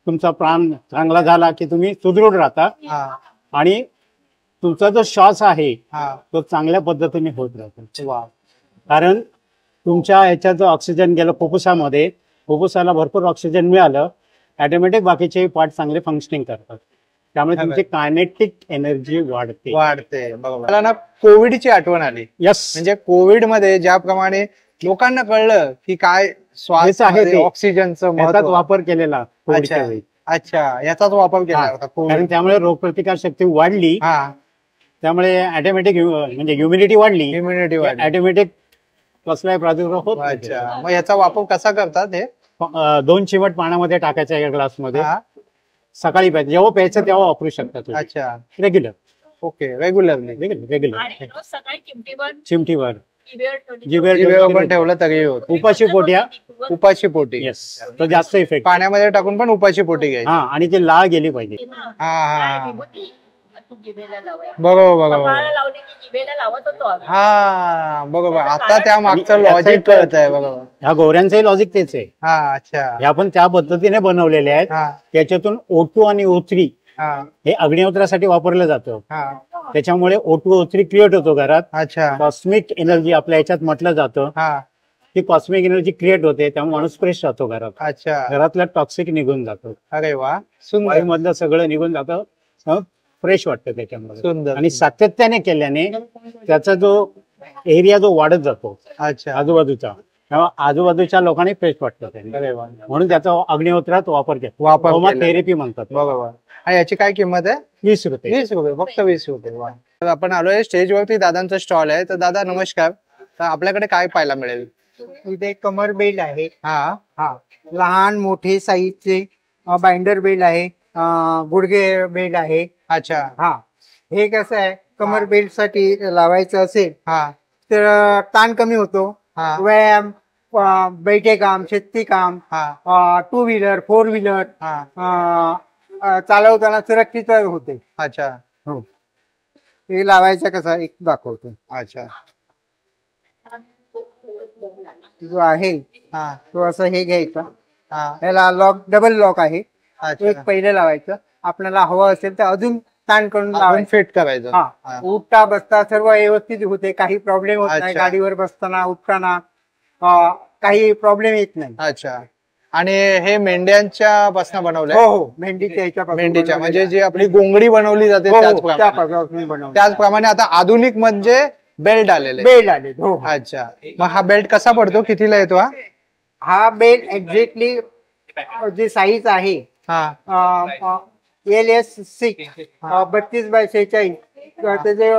तुमचा प्राण चांगला झाला की तुम्ही सुदृढ राहता. हा, आणि तुमचा जो श्वास आहे हा, तो चांगल्या पद्धतीने होत राहतो. वा, कारण तुमच्या ह्याच्यात जो ऑक्सिजन गेलं फुफ्फुसामध्ये, फुफ्फुसाला भरपूर ऑक्सिजन मिळालं, ऑटोमॅटिक बाकीचे पार्ट चांगले फंक्शनिंग करतात. त्यामुळे तुमची कायनेटिक एनर्जी वाढते. बरोबर. मला ना कोविडची आठवण आली. यस, म्हणजे कोविड मध्ये ज्याप्रमाणे लोकांना कळलं की काय श्वास आहे ते. ऑक्सिजनचं ह्याचाच महत्व. वापर केलेला कोविडच्या अच्छा, वेळी. अच्छा, याचाच वापर केला हा. होता कारण कोविड. त्यामुळे रोगप्रतिकार शक्ती वाढली, हा, त्यामुळे ऑटोमॅटिक म्हणजे ह्युमिडिटी वाढली, इम्युनिटी वाढली. ऑटोमॅटिक कसलाही प्रादुर्भाव होत नाही. अच्छा, मग याचा वापर कसा करतात हे? 2 चिमट पाण्यामध्ये टाकायचं एका ग्लासमध्ये. हा, सकाळी प्यायचं, जेव्हा प्यायचं तेव्हा वापरू शकता तुम्ही. अच्छा, रेग्युलर ओके, रेग्युलरली. रेग्युलर आणि रोज सकाळी चिमटीवर चिमटीवर जिभेवर जीवेवर पण ठेवलं तरी होत. उपाशी पोट्या. उपाशी पोटी. येस, तर जास्त इफेक्ट. पाण्यामध्ये टाकून पण उपाशी पोटी घ्यायची. हा, आणि ती लाळ गेली पाहिजे. हा, हा, जिभेला लावायची. बरोबर, बरोबर. कपाळाला लावली की जिभेला लावत होतो आम्ही. हा, बरोबर. आता त्या मागचं आणि याचा लॉजिक एक- कळत आहे. बरोबर. ह्या गोऱ्यांचंही लॉजिक तेच आहे. हा, अच्छा, ह्या पण त्या पद्धतीने बनवलेल्या आहेत. हा, त्याच्यातून O2 आणि O3 हा, हे अग्निहोत्रासाठी वापरलं जातं. हा, त्याच्यामुळे O2 O3 क्रिएट होतो घरात. अच्छा, कॉस्मिक एनर्जी आपल्या ह्याच्यात म्हटलं जातं. हा, ती कॉस्मिक एनर्जी क्रिएट होते, त्यामुळे माणूस फ्रेश राहतो घरात. अच्छा, घरातलं टॉक्सिक निघून जातं, अरे वा, सुंदर, वायूमधलं सगळं निघून जातं, फ्रेश वाटतं त्याच्यामध्ये. सुंदर. आणि सातत्याने केल्याने त्याचा जो एरिया जो वाढत जातो अच्छा, आजूबाजूचा, तेव्हा आजूबाजूच्या लोकांनी फ्रेश वाटतं त्याने. अरे वा, म्हणून त्याचा अग्निहोत्रात वापर वापर केला. केला. थेरपी म्हणतात. बरोबर. आणि याची काय किंमत आहे? 20 रुपये. 20 रुपये, फक्त 20 रुपये. वा. तर आपण आलोय स्टेजवरती, दादांचा स्टॉल आहे. तर दादा नमस्कार. तर आपल्याकडे काय पाहायला मिळेल? इथे कमर बेल्ट आहे, हा, हा, लहान मोठे साईजचे बाइंडर बेल्ट आहे, गुडघे बेल्ट आहे. अच्छा, हा, हे कसं आहे, कमर बेल्ट साठी लावायचं असेल हा, तर ताण कमी होतो. हा, व्यायाम, बैठे काम, शेती काम, हा, 2 व्हीलर 4 व्हीलर हा, चालवताना सुरक्षित होते. अच्छा, हो, हे लावायचं कसं एक दाखवतो. अच्छा, जो आहे हा, तो असं हे घ्यायचा, हा, याला लॉक, डबल लॉक आहे. तो अच्छा, एक पहिलं लावायचं. आपल्याला हवं असेल तर अजून ताण करून आपण लावायचं. फिट करायचं. हा, हा, उठता बसता सर्व व्यवस्थित होते, काही प्रॉब्लेम होत नाही. अच्छा. गाडीवर बसताना उठताना काही प्रॉब्लेम येत नाही. अच्छा. आणि हे मेंढ्यांच्या पासून बनवलंय? हो हो, मेंढीच्या ह्याच्यापासून मेंढीच्या, म्हणजे बनवलेलं जी आपली गोंगडी बनवली जाते आहे. हो, हो, त्याचप्रमाणे. त्यापासून बनवलं. त्याचप्रमाणे आता आधुनिक म्हणजे बेल्ट आलेले. बेल्ट आले. हो हो. अच्छा, मग हा बेल्ट कसा पडतो, कितीला येतो हा? हा बेल्ट एक्झॅक्टली जे साईज आहे हा, LS6 32/46, त्याचे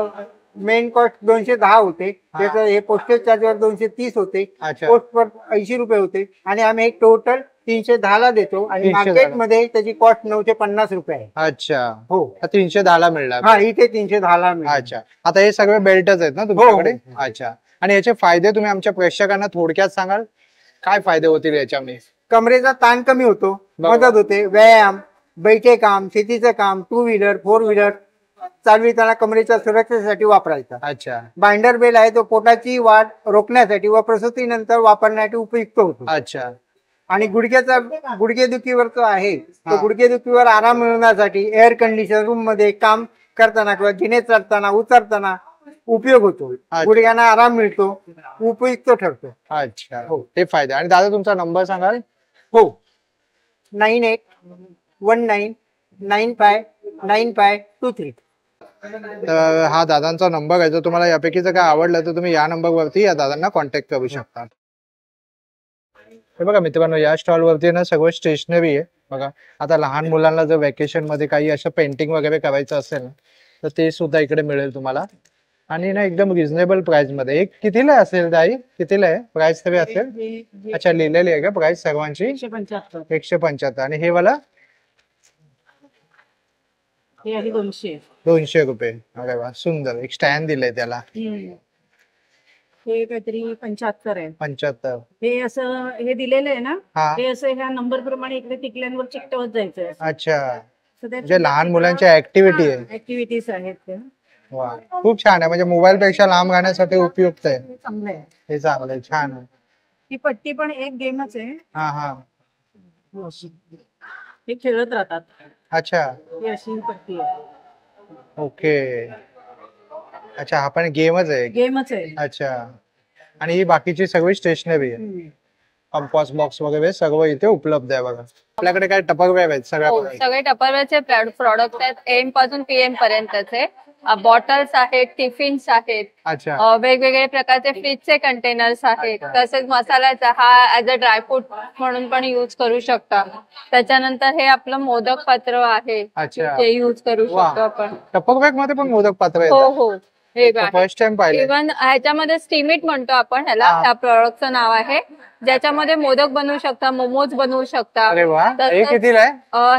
मेन कॉस्ट 210 होते. त्याचं हे पोस्टेज चार्जवर 230 होते. अच्छा, पोस्ट पर 80 रुपये होते. आणि आम्ही एक टोटल 310 ला देतो आणि 310 मार्केटमध्ये त्याची कॉस्ट 950 रुपये आहे. अच्छा, हो 310 ला मिळणार. हा इथे 310 ला मिळेल. अच्छा, आता हे सगळे बेल्टच आहेत ना तुमच्याकडे? अच्छा, आणि याचे फायदे तुम्ही आमच्या प्रेक्षकांना थोडक्यात सांगाल, काय फायदे होतील याच्यामध्ये? कमरेचा ताण कमी होतो, बरोबर. मदत होते, व्यायाम, बैठे काम, शेतीचं काम, 2 व्हीलर 4 व्हीलर चालविताना कमरेच्या सुरक्षेसाठी वापरायचा. अच्छा बाइंडर बेल आहे तो पोटाची वाढ रोखण्यासाठी व प्रसूतीनंतर वापरण्यासाठी उपयुक्त होतो. अच्छा, आणि गुडघेदुखीवरचा आहे तो हा. गुडघेदुखीवर आराम मिळवण्यासाठी एअर कंडिशन रूम मध्ये काम करताना किंवा जिने चढताना उतरताना उपयोग होतो. अच्छा. गुडघ्यांना आराम मिळतो, उपयुक्त ठरतो. अच्छा, हो ते फायदे. आणि दादा तुमचा नंबर सांगाल? हो 9819959523. तर हा दादांचा नंबर आहे. जर तुम्हाला यापैकीच काय आवडलं तर तुम्ही या नंबरवरती या दादांना कॉन्टॅक्ट करू शकता. हे बघा मित्रांनो, या स्टॉल वरती ना सगळं स्टेशनरी आहे. बघा, आता लहान मुलांना जर वेकेशन मध्ये काही असं पेंटिंग वगैरे करायचं असेल ना तर ते सुद्धा इकडे मिळेल तुम्हाला. आणि ना एकदम रिझनेबल प्राइस मध्ये. एक कितीला असेल ताई? कितीला आहे प्राइस तरी असेल? अच्छा, लिहिलेली आहे का प्राइस सर्वांची? 175. आणि हे वाला हे आहे 200. 200 रुपये. अरे वा, सुंदर. एक स्टँड दिलंय त्याला. हे काहीतरी 75 आहे. 75. हे असं हे दिलेलं आहे ना, हा. हे असं ह्या नंबर प्रमाणे इकडे टिकल्यांवर चिकटवत जायचं. अच्छा, म्हणजे लहान मुलांच्या ऍक्टिव्हिटी आहे. ऍक्टिव्हिटीज आहेत ते. वा, खूप छान आहे. म्हणजे मोबाईल पेक्षा लांब राहण्यासाठी उपयुक्त आहे. चांगलं आहे. हे चांगलं आहे, छान आहे. ही पट्टी पण एक गेमच आहे. हा हा, हे खेळत राहतात. अच्छा, ही अशी पट्टी आहे. ओके. अच्छा, हा पण गेमच आहे. गेमच आहे. अच्छा, आणि ही बाकीची सगळी स्टेशनरी आहे. कंपास बॉक्स वगैरे सगळं इथे उपलब्ध आहे. बघा, आपल्याकडे काय टपरवेअर आहेत सगळ्या हो, प्रकारचे? सगळे टपरवेअरचे प्रोडक्ट आहेत. एम पासून पीएम पर्यंतचे बॉटल्स आहेत, टिफिन्स आहेत, अच्छा, वेगवेगळे प्रकारचे फ्रीजचे कंटेनर्स आहेत. तसेच मसाल्याचा हा ऍज अ ड्रायफ्रूट म्हणून पण युज करू शकता. त्याच्यानंतर हे आपलं मोदक पात्र आहे, अच्छा. ते युज करू वा. शकतो आपण. टपरवेअर मध्ये पण मोदक पात्र हो आहे? हो, हे फर्स्ट टाइम पाहिले. इव्हन ह्याच्यामध्ये स्टीमिट म्हणतो आपण ह्याला. हा. त्या प्रोडक्टचं नाव आहे, ज्याच्यामध्ये मोदक बनवू शकता, मोमोज बनवू शकता. अरे वा, हे तसंच, कितीला आहे?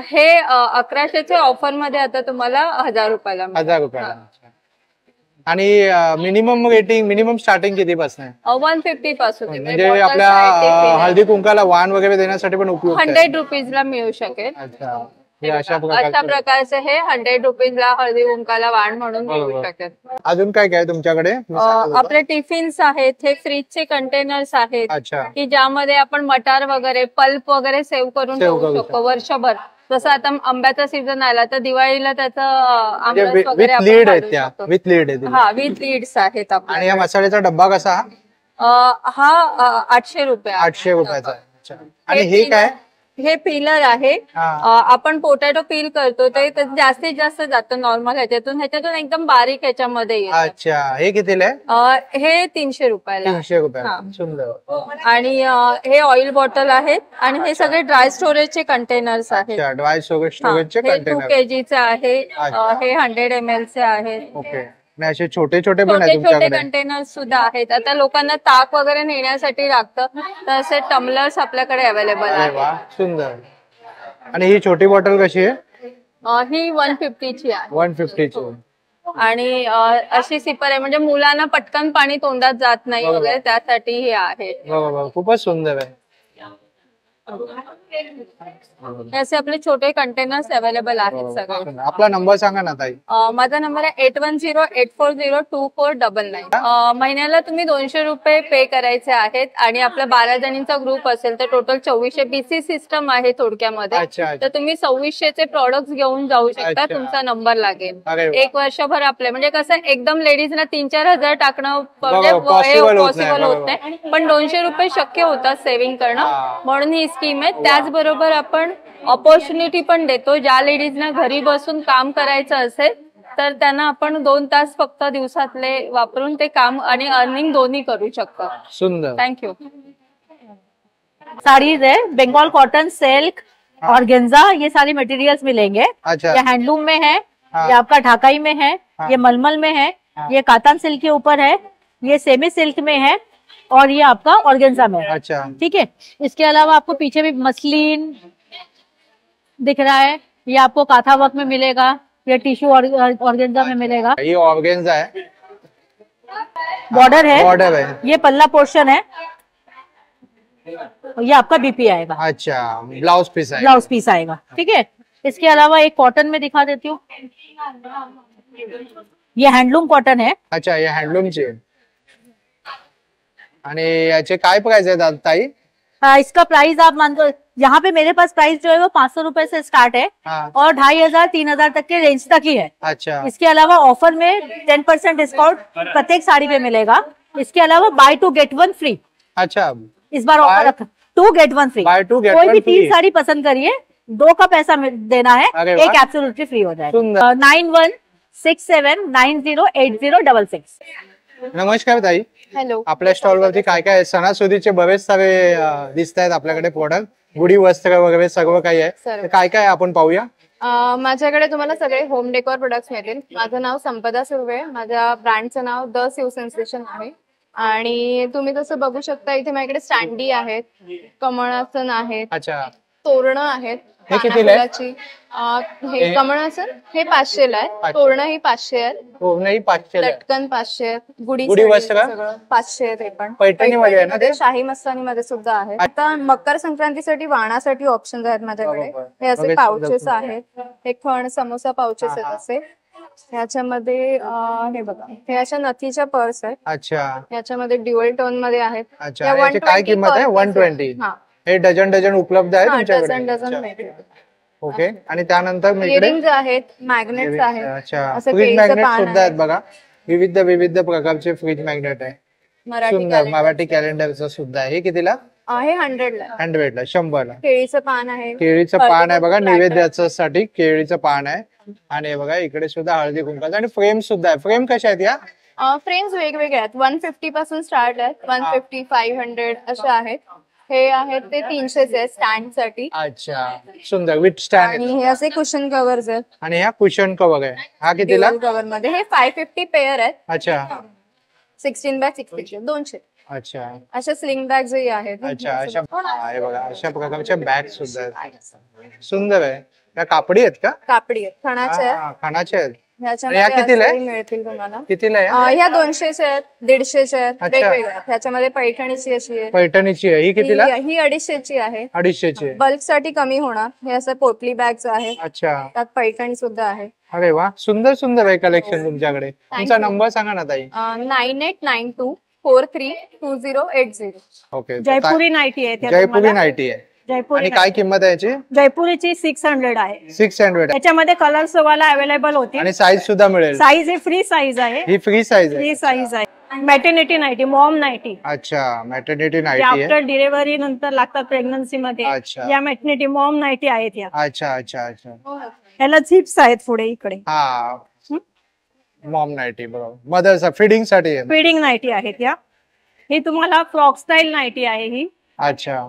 हे 1100चे ऑफर मध्ये आता तुम्हाला 1000 रुपयाला मिळेल. 1000 रुपयाला. आणि मिनिमम रेटिंग, मिनिमम स्टार्टिंग किती पासून आहे? 150 पासून आहे. म्हणजे Bottles आपल्या आहेत, tiffin हळदी कुंकाला वाण वगैरे देण्यासाठी पण उपयुक्त आहे. 100 रुपीजला मिळू शकेल. अच्छा, हे अशा अशा प्रकारचे. प्रकारचे हे 100 रुपीजला हळदी कुंकाला वाण म्हणून मिळू बरोबर. शकेल. अजून काय काय तुमच्याकडे? आपले टिफिन्स आहेत, हे फ्रीजचे कंटेनर्स आहेत, अच्छा, की ज्यामध्ये आपण मटार वगैरे पल्प वगैरे सेव्ह करून Save ठेवू करू शकतो वर्षभर. जसं आता आंब्याचा सीझन आला तर दिवाळीला त्याचं आंबरस विथ वगैरे आपण लीड आहेत काढू त्या, शकतो. विथ लीड आहे. हा, विथ लीड्स आहेत आणि आपल्या. या मसाल्याचा डब्बा कसा? हा 800 रुपये. 800 रुपयाचा. अच्छा, आणि हे हे काय? हे पिलर आहे. हा. आपण पोटॅटो पील करतो ते जास्तीत जास्त जातं नॉर्मल ह्याच्यातून एकदम बारीक ह्याच्यामध्ये येतं. अच्छा, हे कितीला आहे? हे 300 रुपयाला. 300 रुपयाला. हा. सुंदर. आणि हे ऑइल बॉटल आहेत आणि हे सगळे ड्राय स्टोरेजचे कंटेनर्स आहेत. अच्छा, ड्राय स्टोरेजचे हे 2 कंटेनर. kg चे आहे. अच्छा. हे 100 ml चे आहेत. ओके. आणि असे छोटे छोटे पण छोटे आहेत छोटे तुमच्याकडे? कंटेनर्स सुद्धा आहेत. आता लोकांना ताक वगैरे नेण्यासाठी लागतं तर असे टम्बलर्स आपल्याकडे अवेलेबल अरे आहेत. वा, सुंदर. आणि ही छोटी बॉटल कशी आहे? ही 150 ची आहे. 150 ची. आणि अशी सिपर आहे, म्हणजे मुलांना पटकन पाणी तोंडात जात नाही बरोबर. वगैरे, त्यासाठी हे आहे. बरोबर, खूपच सुंदर आहे. हे असे आपले छोटे कंटेनर्स अवेलेबल आहेत सगळे. आपला नंबर सांगा ना ताई. माझा नंबर आहे 8108402499. महिन्याला तुम्ही 200 रुपये पे करायचे आहेत आणि आपला 12 जणींचा ग्रुप असेल तर टोटल 2400. बीसी सिस्टम आहे थोडक्यामध्ये. अच्छा, तर तुम्ही 2600 चे प्रॉडक्ट घेऊन जाऊ शकता. अच्छा. तुमचा नंबर लागेल. अरे वा. 1 वर्षभर आपले म्हणजे कसं एकदम लेडीजला 3-4 हजार टाकणं बरोबर, possible होत नाही, पॉसिबल होत बरोबर. नाही, पण 200 रुपये शक्य होतात सेव्हिंग करणं. हा. म्हणून ही स्कीम आहे. त्याचबरोबर आपण ऑपॉर्च्युनिटी पण देतो. ज्या लेडीजना घरी बसून काम करायचं असेल तर त्यांना आपण 2 तास फक्त दिवसातले वापरून ते काम आणि अर्निंग दोन्ही करू शकतो. सुंदर. थँक्यू. साड़ीज है, बंगाल कॉटन, सिल्क और गेंजा, ये सारे मटेरियल्स मिलेंगे. अच्छा, ये हैंडलूम में है, हाँ. ये आपका ढाकाई में है, हाँ. ये मलमल में है, हाँ. ये कातान सिल्क के ऊपर है, ये सेमी सिल्क में है, और ये आपका ऑर्गेन्जा में है। अच्छा ठीक है, इसके अलावा आपको पीछे भी मसलिन दिख रहा है, ये आपको काथा वर्क में मिलेगा, ये टिश्यू ऑर्गेन्जा में मिलेगा। ये ऑर्गेन्जा है, बॉर्डर है, बॉर्डर है। ये पल्ला पोर्शन है, ये आपका बीपी आएगा। अच्छा, ब्लाउज पीस है, ब्लाउज पीस आएगा। ठीक है, इसके अलावा एक कॉटन में दिखा देती हूँ, ये हैंडलूम कॉटन है। अच्छा, ये हँडलूमची आहे. आणि याचे काय प्राइस आहे ताई? इसका प्राइस आप मान लो, यहाँ पे मेरे पास प्राइस जो है वो 500 रुपए से स्टार्ट है हाँ. और 2500 3000 तक के रेंज तक ही है। अच्छा, इसके अलावा ऑफर में 10% डिस्काउंट प्रत्येक साड़ी पे मिलेगा। इसके अलावा बाय 2 गेट 1 फ्री। अच्छा, इस बार ऑफर रखा 2 गेट 1 फ्री। Buy 2 get कोई 1 भी free। 3 साड़ी पसंद करिए, 2 का पैसा देना है, अरे एक वाह। एब्सोल्युटली फ्री हो जाएगा। सुंदर। 9167908066। नमस्कार ताई. हॅलो. आपल्या स्टॉल वरती काय काय आहे? सणासुदीचे बरेच सारे दिसत आहेत आपल्याकडे प्रोडक्ट, गुढी वस्त्र वगैरे सर्व काही आहे. सर्व. तर काय काय आहे आपण पाहूया. माझ्याकडे तुम्हाला सगळे होम डेकोर प्रोडक्ट्स मिळतील. माझं नाव संपदा सुर्वे, माझ्या ब्रँडचं नाव द शिव सेन्सेशन आहे. आणि तुम्ही तसं बघू शकता इथे माझ्याकडे स्टँडी आहेत, कमळासन आहेत, अच्छा, तोरणं आहेत. हे कितीला आहे? कानाफुलाची, हे कमळासन हे 500 ला आहे, तोरणं ही 500 आहेत, पूर्णही 500 आहे. लटकन 500 आहेत, गुढी गुढी वस्त्र का? सगळं 500 आहेत. हे पण पैठणीमध्ये आहे ना ते? शाही मस्तानीमध्ये सुद्धा आहे. आता मकर संक्रांतीसाठी वाणासाठी ऑप्शन्स आहेत माझ्याकडे. बरोबर. हे असे बघा, पाउचेस सुंदर. आहेत, हे खण समोसा पाउचेस आहेत असे. ह्याच्यामध्ये हे बघा, हे अशा नथीच्या पर्स आहेत. अच्छा, ह्याच्यामध्ये ड्युअल टोन मध्ये आहेत. अच्छा. या याची काय 120 किंमत आहे? per piece 120. हा. हे डझन उपलब्ध आहे हा, तुमच्याकडे? डझन अच्छा. मिळतील. ओके. आणि त्यानंतर मी इकडे इयरिंग्स आहेत, मॅग्नेट्स आहेत. अच्छा, असं फ्रीज केळीचं मॅग्नेट पान सुद्धा आहे. आहेत बघा. विविध प्रकारचे फ्रीज मॅग्नेट आहे. मराठी सुंदर, calendar. मराठी कॅलेंडरचं सुद्धा आहे. हे कितीला? हे 100 ला. 100 ला, 100 ला. केळीचं पान आहे, केळीचं पान आहे बघा, हळदी कुंकू नैवेद्याचं साठी केळीचं पान आहे. आणि हे बघा इकडे सुद्धा हळदी कुंकाचं आणि फ्रेम सुद्धा आहे. फ्रेम कशा आहेत या? फ्रेम्स वेगवेगळे आहेत. 150 पासून स्टार्ट आहेत, 150 500 असे आहेत. हे आहेत ते 300 आहेत स्टँड साठी. अच्छा, सुंदर विथ स्टँड. आणि हे असे कुशन कव्हर्स आहेत. आणि ह्या कुशन कव्हर आहे. हा कितीला? कव्हर मध्ये हे 550 पेअर आहेत. अच्छा, 16 बाय 16 200. अच्छा, अशा स्लिंग बॅग्स ही आहेत. अच्छा. अशा हे बघा, अशा प्रकारच्या बॅग सुद्धा आहेत. सुंदर आहे. त्या कापडी आहेत का? कापडी आहेत, खणाचे आहेत. हा, खानाचे आहेत. ह्याच्यामध्ये ह्या कितीला आहे? असेही मिळतील तुम्हाला. कितीला आहे? ह्या 200 आहेत, 150 आहेत, अच्छा. वेगवेगळ्या आहेत. ह्याच्यामध्ये पैठणीची अशी आहे. पैठणीची आहे. ही कितीला? ही 250 आहे. 250 आहे. बल्क साठी कमी होणार. हे असं पोटली बॅग्स आहेत, अच्छा, त्यात पैठणी सुद्धा आहे. अरे वा, सुंदर सुंदर आहे कलेक्शन तुमच्याकडे. तुमचा नंबर सांगा ना ताई. 9892432080. ओके. जयपुरी नाईटी आहे त्या जयपुरी तुम्हाला. नाईटी आहे. जयपुरी आणि काय किंमत आहे याची? जयपुरीची 600 आहे. 600 आहे. त्याच्यामध्ये कलर्स तुम्हाला अवेलेबल होतील. आणि साईज सुद्धा मिळेल. साईज ही फ्री साईज आहे. ही फ्री साईज आहे. फ्री साईज आहे. मॅटर्निटी नाईटी, मॉम नाईटी, अच्छा, मॅटर्निटी जे नाईटी आहे. आफ्टर डिलिव्हरी नंतर लागतात प्रेग्नन्सी मध्ये, अच्छा. या मॅटर्निटी मॉम नाईटी आहेत. या अच्छा अच्छा अच्छा. याला झिप्स आहेत पुढे इकडे. हा, मॉम नाईटी बरोबर. मदर्स फिडिंग साठी आहे. फीडिंग नाईटी आहेत. या ही तुम्हाला फ्रॉक स्टाईल नाईटी आहे. ही अच्छा,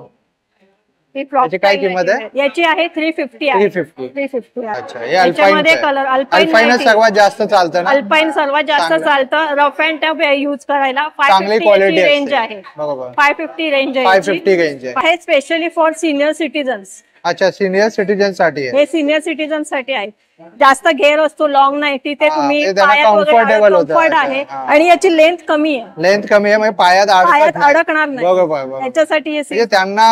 ही फ्रॉक याची काय किंमत आहे? याची आहे 350 आहे. 350. 350 आहे. अच्छा, हे याच्यामध्ये अल्पाईन कलर अल्पाईन सर्वात जास्त चालतं ना? अल्पाईन सर्वात जास्त चांगलं. चालतं रफ अँड टफ यूज करायला. चांगली 550 क्वालिटी रेंज आहे. बरोबर. 550 रेंज आहे. 550 रेंज आहे. हे स्पेशली फॉर सिनियर सिटीजन्स. अच्छा, सिनियर सिटीजन साठी आहे. हे सिनियर सिटीजन साठी आहे. जास्त घेर असतो लॉंग नाईटी, ते हा, तुम्ही ते त्यांना पायात वगैरे comfortable होतं. comfort आहे. हा. आणि याची लेंथ कमी आहे. लेंथ कमी आहे म्हणजे पायात पायात नाही. अडकणार नाही. बरोबर बरोबर. याच्यासाठी हे म्हणजे त्यांना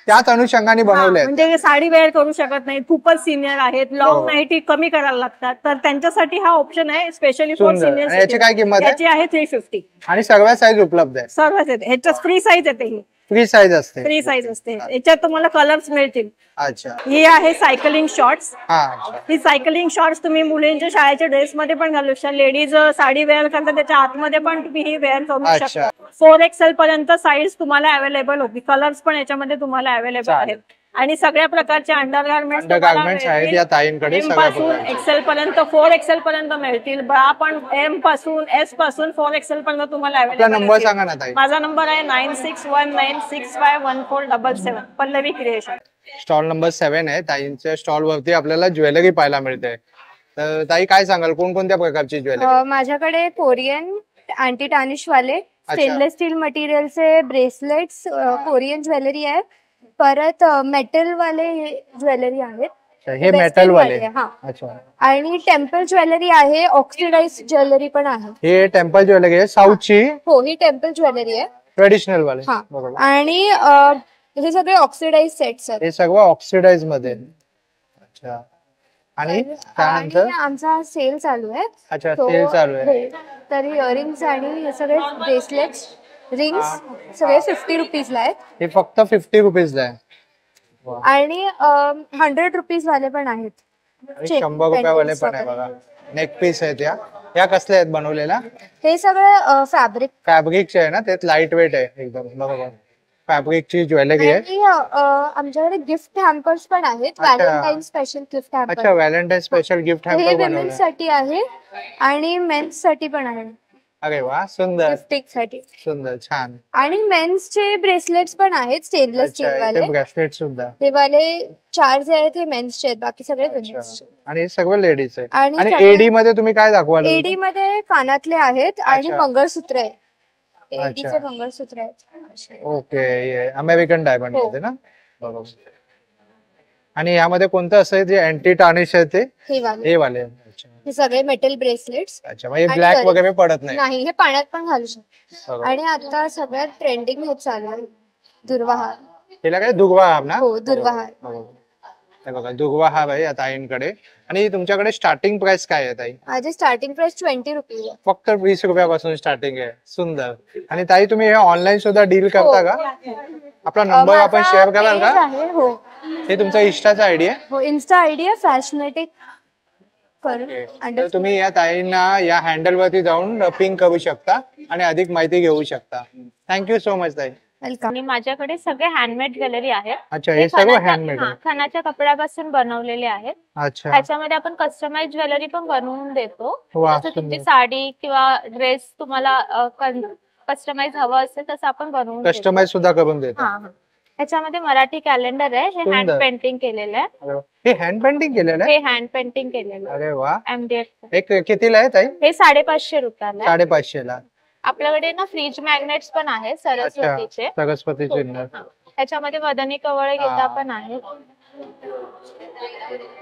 त्याच अनुषंगाने बनवले. म्हणजे साडी वेअर करू शकत नाही, खूपच सिनियर आहेत, लॉंग बरोबर. नाईटी कमी करायला लागतात, तर त्यांच्यासाठी हा ऑप्शन आहे स्पेशली फॉर सुंदर. सिनियर. आणि याची काय किंमत आहे? याची आहे 350. आणि सगळ्या साईज उपलब्ध आहे. सर्वच येते ह्याच्यात. फ्री साईज येते. ही फ्री साईज असते. फ्री साईज असते. याच्यात तुम्हाला कलर्स मिळतील. अच्छा, ही आहे सायकलिंग शॉर्ट्स. हा, ही सायकलिंग शॉर्ट्स तुम्ही मुलींच्या शाळेच्या ड्रेस मध्ये पण घालू शकता. लेडीज साडी वेअर करतात त्याच्या आतमध्ये पण तुम्ही ही वेअर करू अच्छा. शकता. 4XL पर्यंत साईज तुम्हाला अवेलेबल होती. कलर्स पण याच्यामध्ये तुम्हाला अवेलेबल चालेल. आहेत. आणि सगळ्या प्रकारचे अंडरगार्मेंट्स अंडरगार्मेंट्स आहेत या ताईंकडे M सगळ्या पासून प्रकारचे. एक्सेल पर्यंत 4XL पर्यंत मिळतील. ब्रा पण M पासून S पासून 4XL पर्यंत तुम्हाला आपला अवेलेबल. नंबर सांगा ना ताई. माझा नंबर आहे 9619651477. पल्लवी क्रिएशन. स्टॉल नंबर 7 आहे. ताईंच्या स्टॉल वरती आपल्याला ज्वेलरी पाहायला मिळते. तर ताई काय सांगाल, कोणकोणत्या प्रकारची ज्वेलरी? माझ्याकडे कोरियन अँटी टार्निश वाले स्टेनलेस स्टील मटेरियलचे ब्रेसलेट्स, कोरियन ज्वेलरी आहे, परत मेटल वाले ज्वेलरी आहेत. हे मेटल वाले. हा. अच्छा. आणि टेम्पल ज्वेलरी आहे, ऑक्सिडाइज ज्वेलरी पण आहे. हे टेम्पल ज्वेलरी आहे साऊथची. हो, ही टेम्पल ज्वेलरी आहे ट्रेडिशनल वाले. हा. बरोबर. आणि हे सगळे ऑक्सिडाइज सेट्स आहेत. हे सगळं ऑक्सिडाइज मध्ये. अच्छा. आणि त्यानंतर आमचा सेल चालू आहे. अच्छा, सेल चालू आहे. तर इयरिंग्स आणि हे सगळे ब्रेसलेट्स, रिंग्स सगळे 50 रुपीजला आहेत. हे फक्त 50 रुपीजला आहे. आणि 100 रुपीज वाले पण आहेत. 100 रुपयावाले पण आहे बघा. नेक पीस आहेत या कसले आहेत बनवलेला? हे सगळं फॅब्रिकचे आहे ना, ते लाईट वेट आहे एकदम. बरोबर. फॅब्रिकची ज्वेलरी आहे. आणि आमच्याकडे गिफ्ट हॅम्पर्स पण आहेत. Valentine special gift hamper. अच्छा, व्हॅलेंटाईन स्पेशल गिफ्ट हे हॅम्पर विमेन बनवलं. साठी आहे आणि मेन्स साठी पण आहे. अरे वा, सुंदर गिफ्टिंग साठी. सुंदर, छान. आणि मेन्सचे ब्रेसलेट्स पण आहेत, स्टेनलेस स्टील वाले. ब्रेसलेट सुद्धा. हे वाले 4 जे आहेत ते मेन्सचे आहेत, बाकी सगळे विमेन्सचे. आणि हे सगळं लेडीज आहे. आणि आणि सगळे- एडी मध्ये तुम्ही काय दाखवाल? एडी मध्ये कानातले आहेत आणि अच्छा. मंगळसूत्र आहे. अच्छा. एडीचे मंगळसूत्र आहेत. ओके, अमेरिकन डायमंड हो. मध्ये ना. बरोबर. आणि यामध्ये कोणतं असं आहे जे अँटी टार्निश आहे ते? हे वाले. अच्छा. हे सगळे मेटल ब्रेसलेट्स. अच्छा, म्हणजे ब्लॅक वगैरे पडत नाही. नाही, हे पाण्यात पण घालू शकतो. बरोबर. आणि आता सगळ्यात ट्रेंडिंग हे चालू आहे दुर्वाहार. हिला काय दुर्वाहार ना? हो, दुर्वाहार. बरोबर. हे बघा, दुर्वाहार आहे आता ताईंकडे. आणि तुमच्याकडे स्टार्टिंग प्राइस काय आहे ताई? माझी स्टार्टिंग प्राइस 20 रुपीज आहे. फक्त 20 रुपयापासून स्टार्टिंग आहे. सुंदर. आणि ताई तुम्ही हे ऑनलाईन सुद्धा डील करता का? आपला नंबर आपण शेअर कराल पेज का? आहे. हो हे तुमचा इंस्टाचा आयडी आहे? हो, इन्स्टा आयडी आहे फॅशनेटिक करून. तर तुम्ही या ताईंना या हँडल वरती जाऊन पिंग करू शकता आणि अधिक माहिती घेऊ शकता. थँक्यू सो मच ताई. वेलकम. आणि माझ्याकडे सगळे हँडमेड ज्वेलरी आहेत. अच्छा, हे सर्व हँडमेड आहे. खणाच्या कपड्यापासून बनवलेले आहेत. अच्छा. त्याच्यामध्ये आपण कस्टमाइज ज्वेलरी पण बनवून देतो. वा, जसं तुमची सुंदर. साडी किंवा ड्रेस तुम्हाला कस्टमाइज हवं असेल तसं आपण बनवून देतो. कस्टमाइज सुद्धा करून देतो. हा. त्याच्यामध्ये मराठी कॅलेंडर आहे, हे हँड सुंदर. पेंटिंग केलेलं आहे. हे हँड पेंटिंग केलेलं आहे? हे हँड पेंटिंग केलेलं आहे. अरे वा. MDF. एक कितीला आहे ताई? हे 550 रुपयाला आहे. 550 ला. आपल्याकडे ना फ्रीज मॅग्नेट्स पण आहेत सरस्वतीचे. सरस्वती चिन्ह. त्याच्यामध्ये मदनी कवळे घेता पण आहेत.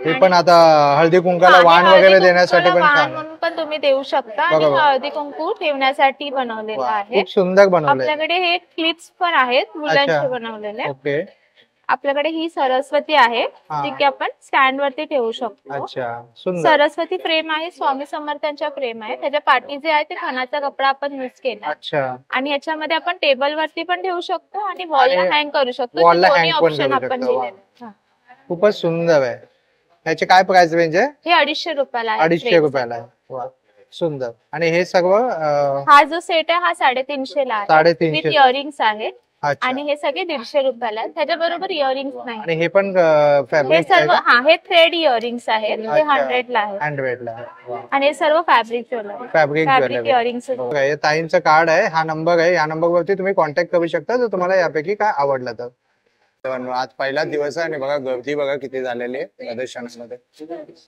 हे पण आता हळदी कुंकाला आणि वाण हळदी वगैरे देण्यासाठी पण कुंकूला छान वाण आहे. म्हणून पण तुम्ही देऊ शकता आणि बरोबर. हळदी कुंकू ठेवण्यासाठी बनवलेलं वा, आहे. खूप सुंदर बनवलंय. आपल्याकडे हे क्लिप्स पण आहेत मुलांचे अच्छा. बनवलेले. ओके. आपल्याकडे ही सरस्वती आहे हा. जी की आपण स्टँड वरती ठेवू शकतो. अच्छा, सुंदर. सरस्वती फ्रेम आहे, स्वामी समर्थांच्या फ्रेम आहे. त्याच्या पाठी जे आहे ते खणाचा कपडा आपण युज केला. अच्छा. आणि याच्यामध्ये आपण टेबल वरती पण ठेवू शकतो आणि वॉलला आणि हँग करू शकतो. wall ला ते दोन्ही hang पण ऑप्शन करू आपण शकतो. दिलेले आहेत. खूपच सुंदर आहे. त्याचे काय प्राइस रेंज आहे? हे 250 रुपयाला आहे. 250 frame. रुपयाला आहे. वा, सुंदर. आणि हे सर्व हा जो सेट आहे हा 350 ला आहे. 350. विथ इयरिंग्स आहे. अच्छा. आणि हे सगळे 150 रुपयाला आहे. त्याच्याबरोबर इयरिंग्स नाही. आणि हे पण हे फॅब्रिक सर्व हा हे थ्रेड इयरिंग्स आहेत. ते 100 ला आहे. हँडमेड ला आहे. वा. आणि हे सर्व fabric jewellery. Fabric jewellery. Earrings. बघा, हे ताईंचं कार्ड आहे. हा नंबर आहे. या नंबर वरती तुम्ही कॉन्टॅक्ट करू शकता जर तुम्हाला यापैकी काय आवडलं तर. आज पहिला दिवस आहे आणि बघा गर्दी बघा किती झालेली आहे प्रदर्शनामध्ये.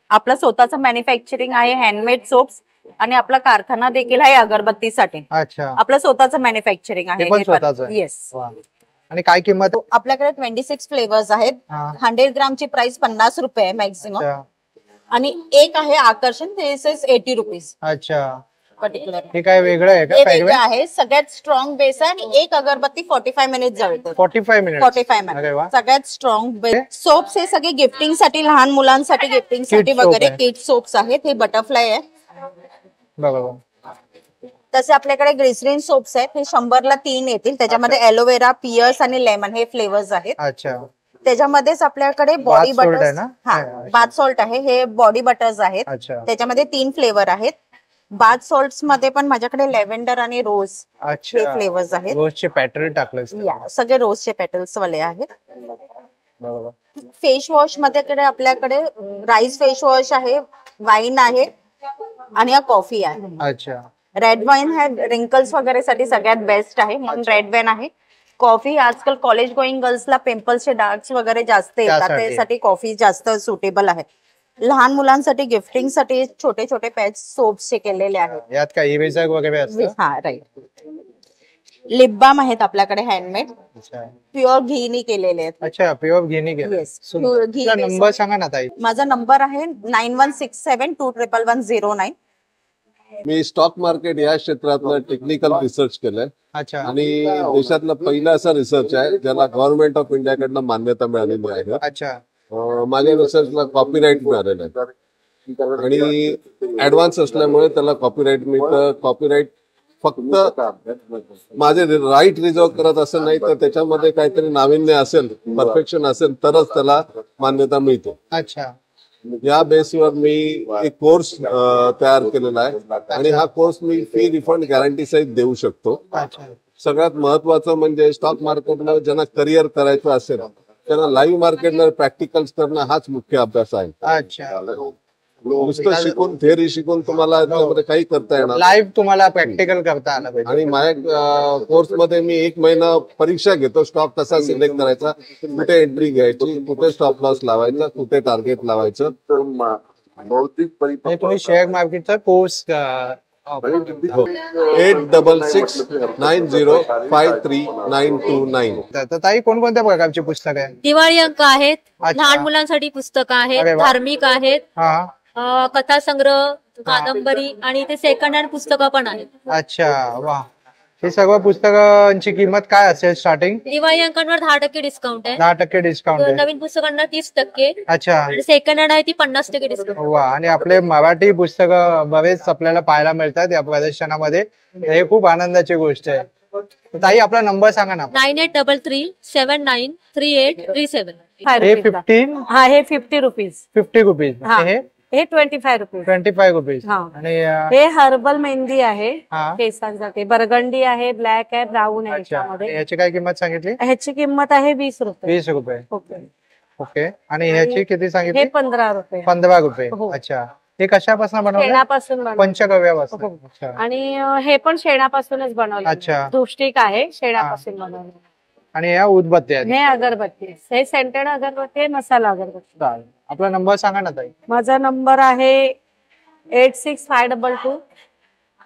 आपलं स्वतःचं मॅन्युफॅक्चरिंग आहे, हँडमेड सोप्स आणि आपला कारखाना देखील आहे अगरबत्तीसाठी. अच्छा. आपलं स्वतःचं मॅन्युफॅक्चरिंग आहे. हे पण स्वतःचं आहे? येस. वा. आणि काय किंमत? आपल्याकडे 26 फ्लेवर्स आहेत. हा. 100 ग्रामची प्राइस 50 रुपये आहे मॅक्सिमम. अच्छा. आणि एक आहे आकर्षण, दिस इज 80 रुपीज अच्छा. पर्टिक्युलर. हे काय वेगळं आहे का? हे वेगळं आहे, सगळ्यात स्ट्रॉंग बेस आहे आणि एक अगरबत्ती 45 मिनिट जळते. 45 मिनिट. 45 अरे वा. मिनिट सगळ्यात स्ट्रॉंग बेस. सोप्स हे सगळे गिफ्टिंग साठी, लहान मुलांसाठी गिफ्टिंग साठी Kit soap वगैरे आहे. किट सोप्स आहेत. हे बटरफ्लाय आहे. बरोबर. तसे आपल्याकडे ग्लिसरीन सोप्स आहेत. हे 100 ला 3 येतील. त्याच्यामध्ये एलोवेरा, पियर्स आणि लेमन हे फ्लेवर्स आहेत. अच्छा. त्याच्यामध्येच आपल्याकडे बॉडी Bath salt बटर्स. आहे ना? हा, बाथ सॉल्ट आहे. हे बॉडी बटर्स आहेत. अच्छा. त्याच्यामध्ये 3 फ्लेवर आहेत. बाथ सॉल्ट्स मध्ये पण माझ्याकडे लेव्हेंडर आणि रोज हे अच्छा. फ्लेवर्स आहेत. रोजचे पॅटर्न टाकलं. या सगळे रोजचे पेटल्स वाले आहेत. बरोबर. फेस वॉश मध्ये आपल्याकडे राईस फेस वॉश आहे, वाईन आहे आणि कॉफी आहे. अच्छा. रेड वाईन हे रिंकल्स वगैरे साठी सगळ्यात बेस्ट आहे म्हणून रेड वाईन आहे. कॉफी आजकाल कॉलेज गोईंग गर्ल्सला पिंपल्सचे डार्क्स वगैरे जास्त येतात, त्यासाठी. त्यासाठी कॉफी जास्त सुटेबल आहे. लहान मुलांसाठी गिफ्टिंग साठी छोटे छोटे पॅच सोप्स केलेले आहेत. यात काय इरेजर वगैरे असतं? हा, राईट. लिप बाम आहेत आपल्याकडे हँडमेड, अच्छा प्युअर घीनी केलेले आहेत. अच्छा प्युअर घेणी घे. Yes, pure ghee based. Number सांगा ना ताई. माझा नंबर आहे 9167211109. मी स्टॉक मार्केट या क्षेत्रातलं टेक्निकल रिसर्च केलंय अच्छा आणि देशातलं पहिलं असं रिसर्च आहे ज्याला गव्हर्नमेंट ऑफ इंडियाकडनं मान्यता मिळालेली आहे. अच्छा माझ्या रिसर्चला कॉपीराईट मिळालेलं आहे आणि ऍडव्हान्स असल्यामुळे त्याला कॉपीराईट मिळतं. कॉपीराईट फक्त माझे राईट रिझर्व करत असेल नाही तर त्याच्यामध्ये काहीतरी नाविन्य असेल, परफेक्शन असेल तरच त्याला मान्यता मिळते. अच्छा या बेसवर मी एक कोर्स तयार केलेला आहे आणि हा कोर्स मी फी रिफंड गॅरंटी सहित देऊ शकतो. अच्छा सगळ्यात महत्वाचं म्हणजे स्टॉक मार्केटला ज्यांना करिअर करायचं असेल त्यांना लाईव्ह मार्केटला प्रॅक्टिकल्स करणं हाच मुख्य अभ्यास आहे. अच्छा नुसतं शिकून थेअरी शिकून तुम्हाला त्यामध्ये काही करता येणार लाईव्ह तुम्हाला प्रॅक्टिकल करता आलं पाहिजे. आणि माझ्या कोर्स मध्ये मी 1 महिना परीक्षा घेतो. स्टॉक कसा सिलेक्ट करायचा, कुठे एंट्री घ्यायची, कुठे स्टॉप लॉस लावायचा, कुठे टार्गेट लावायचं. हे तुम्ही शेअर मार्केटचा कोर्स 8690539229. तर ताई कोणकोणत्या प्रकारची पुस्तक आहे? दिवाळी अंक आहेत, अच्छा. लहान मुलांसाठी पुस्तकं आहेत, अरे वा. धार्मिक आहेत, हा कथा संग्रह, कादंबरी आणि ते सेकंड हँड पुस्तकं पण आहेत. अच्छा वा. हे सर्व पुस्तकांची किंमत काय असेल स्टार्टिंग? दिवाळी अंकांवर 10% डिस्काउंट आहे. 10% डिस्काउंट आहे. नवीन पुस्तकांना 30%. अच्छा आणि सेकंड हँड आहे ती 50% डिस्काउंट. वा. आणि आपले मराठी पुस्तक बरेच आपल्याला पाहायला मिळतात या प्रदर्शनामध्ये. हे खूप आनंदाची गोष्ट आहे. ताई आपला नंबर सांगा ना. 9833793837. हे 15 हा हे 50 रुपीज. 50 रुपीज. हे 25 रुपीज. 25 रुपीज. हा. आणि हे हर्बल मेहंदी आहे हा. केसांसाठी. बर्गंडी आहे, ब्लॅक आहे, ब्राऊन आहे अच्छा याच्यामध्ये. याची काय किंमत सांगितली? ह्याची किंमत आहे 20 रुपये. 20 रुपये. ओके. ओके. आणि ह्याची किती हे सांगितली? 15 रुपये. 15 रुपये. हो. अच्छा. हे कशापासून बनवलं? शेणापासून बनवलं. पंचगव्यापासून. हो. अच्छा. आणि हे पण शेणापासूनच बनवलं. अच्छा. धूष्टिक आहे, शेणापासून बनवलं. आणि या उदबत्ती आहेत. हे अगरबत्ती, हे सेंटेड अगरबत्ती आहे, मसाला अगरबत्ती. चालेल. आपला नंबर सांगा ना ताई. माझा नंबर आहे 86522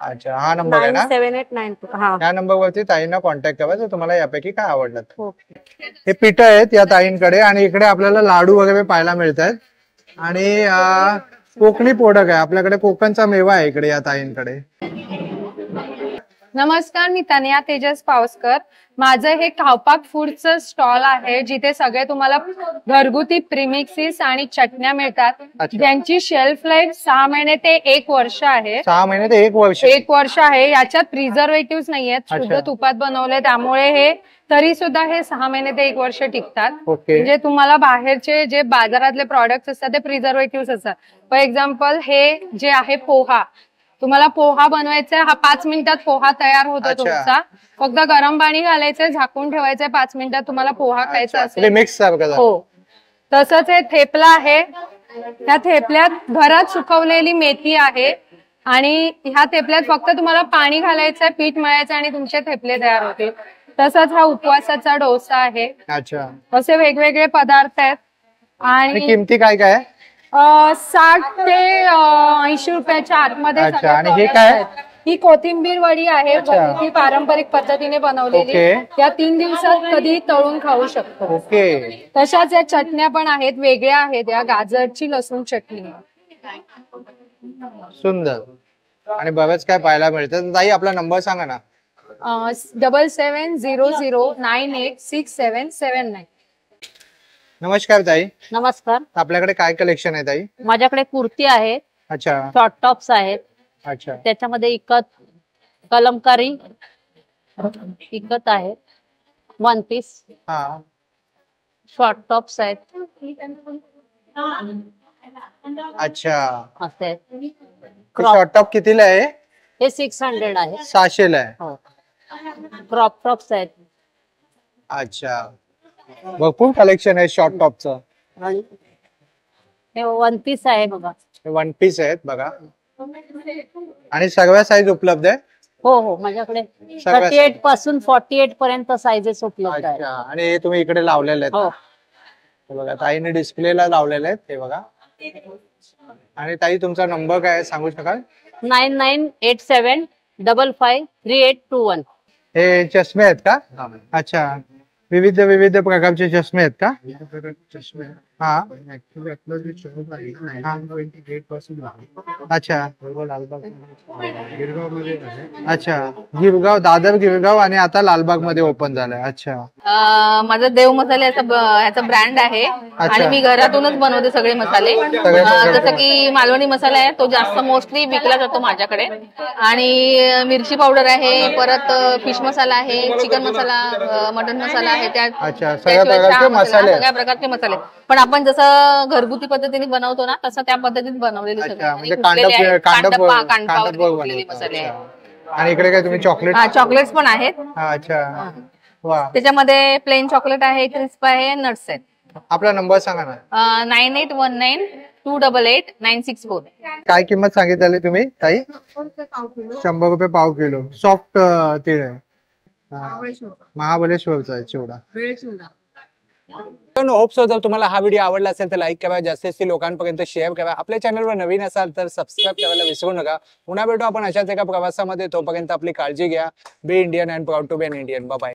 अच्छा हा नंबर आहे ना. 97892. हा. या नंबरवरती ताईंना कॉन्टॅक्ट करा जर तुम्हाला यापैकी काय आवडलं. ओके. हे पीठ आहेत या ताईंकडे आणि इकडे आपल्याला लाडू वगैरे पाहायला मिळत आहेत. आणि कोकणी प्रोडक्ट आहे. आपल्याकडे कोकणचा मेवा आहे इकडे या ताईंकडे. नमस्कार, मी तनया तेजस पावसकर. माझं हे खावपाक फूडचं स्टॉल आहे जिथे सगळे तुम्हाला घरगुती प्रीमिक्सेस आणि चटण्या मिळतात. ज्यांची शेल्फ लाईफ 6 महिने ते 1 वर्ष आहे. 6 महिने ते 1 वर्ष. 1 वर्ष आहे. याच्यात प्रिझर्वेटिव्ह नाहीयेत, शुद्ध तुपात बनवले, त्यामुळे हे तरी सुद्धा हे 6 महिने ते 1 वर्ष टिकतात. म्हणजे तुम्हाला बाहेरचे जे बाजारातले प्रॉडक्ट्स असतात ते प्रिझर्वेटिव्ह असतात. फॉर एक्झाम्पल हे जे आहे पोहा, तुम्हाला पोहा बनवायचा, हा 5 मिनिटात पोहा तयार होतो तुमचा. फक्त गरम पाणी घालायचंय, झाकून ठेवायचंय, 5 मिनिटात तुम्हाला पोहा खायचा असेल. मिक्स हो. तसंच हे थेपला आहे. त्या थेपल्यात घरात सुकवलेली मेथी आहे आणि ह्या थेपल्यात फक्त तुम्हाला पाणी घालायचंय, पीठ मळायचं आणि तुमचे थेपले तयार होतील. तसंच हा उपवासाचा डोसा आहे. अच्छा. असे वेगवेगळे पदार्थ आहेत. आणि किमती काय काय? 60 ते 80 रुपयाच्या आतमध्ये. अच्छा. आणि हे काय? ही कोथिंबीर वडी आहे, ती पारंपरिक पद्धतीने बनवलेली. या 3 दिवसात कधी तळून खाऊ शकतो. ओके. तशाच या चटण्या पण आहेत, वेगळ्या आहेत. या गाजरची लसूण चटणी. सुंदर. आणि बरंच काय पाहायला मिळतं. ताई आपला नंबर सांगा ना. 7700986779. नमस्कार ताई. नमस्कार. आपल्याकडे काय कलेक्शन आहे ताई? माझ्याकडे कुर्ती आहे. अच्छा. शॉर्ट टॉप्स आहेत. अच्छा. त्याच्यामध्ये इकत, कलमकारी इकत आहे, 1 पीस. हा. शॉर्ट टॉप्स आहेत. अच्छा. असे शॉर्ट टॉप कितीला आहे? हे 600 आहे. 600 ला आहे. हो. क्रॉप टॉप्स आहेत. अच्छा. भरपूर कलेक्शन आहे शॉर्ट टॉपचं. हे 1 पीस आहे बघा. 1 पीस आहेत बघा. आणि सगळ्या साईज उपलब्ध आहे? हो हो, माझ्याकडे 38 पासून 48 पर्यंत साइजेस उपलब्ध आहेत. आणि हे तुम्ही इकडे लावलेले आहेत? हो. हे बघा ताईने डिस्प्लेला लावलेले आहेत हे बघा. आणि ताई तुमचा नंबर काय सांगू शकाल? 9987553821. हे चष्मे आहेत का? अच्छा, विविध विविध प्रकारचे चष्मे आहेत का? हा, अच्छा अच्छा, गिरगाव, दादर गिरगाव आणि आता लालबाग मध्ये ओपन झालंय. अच्छा, माझा देव मसाले याचा ब्रँड आहे आणि मी घरातूनच बनवते सगळे मसाले. जसं की मालवणी मसाला आहे तो जास्त मोस्टली विकला जातो माझ्याकडे, आणि मिरची पावडर आहे, परत फिश मसाला आहे, चिकन मसाला, मटन मसाला आहे, अच्छा, सगळ्या प्रकारचे मसाले, सगळ्या प्रकारचे मसाले. पण आपण जसं घरगुती पद्धतीने बनवतो ना तसं त्या पद्धतीने बनवलेले सगळे मसाले आहेत. आणि इकडे काय तुम्ही चॉकलेट? चॉकलेट्स पण आहेत. अच्छा, वा. त्याच्यामध्ये प्लेन चॉकलेट आहे, क्रिस्प आहे, नट्स आहेत. आपला नंबर सांगा ना. 9819288964. काय किंमत सांगितली तुम्ही ताई? 100 रुपये पाव किलो. सॉफ्ट तीळ आहे, महाबळेश्वरचा आहे चिवडा. होप सो जर तुम्हाला हा व्हिडिओ आवडला असेल तर लाईक करा, जास्तीत लोकांपर्यंत शेअर करा. आपल्या चॅनलवर नवीन असाल तर सबस्क्राईब करायला विसरू नका. पुन्हा भेटू आपण अशाच एका प्रवासामध्ये. तोपर्यंत आपली काळजी घ्या. Be Indian and proud to be an Indian. Bye bye.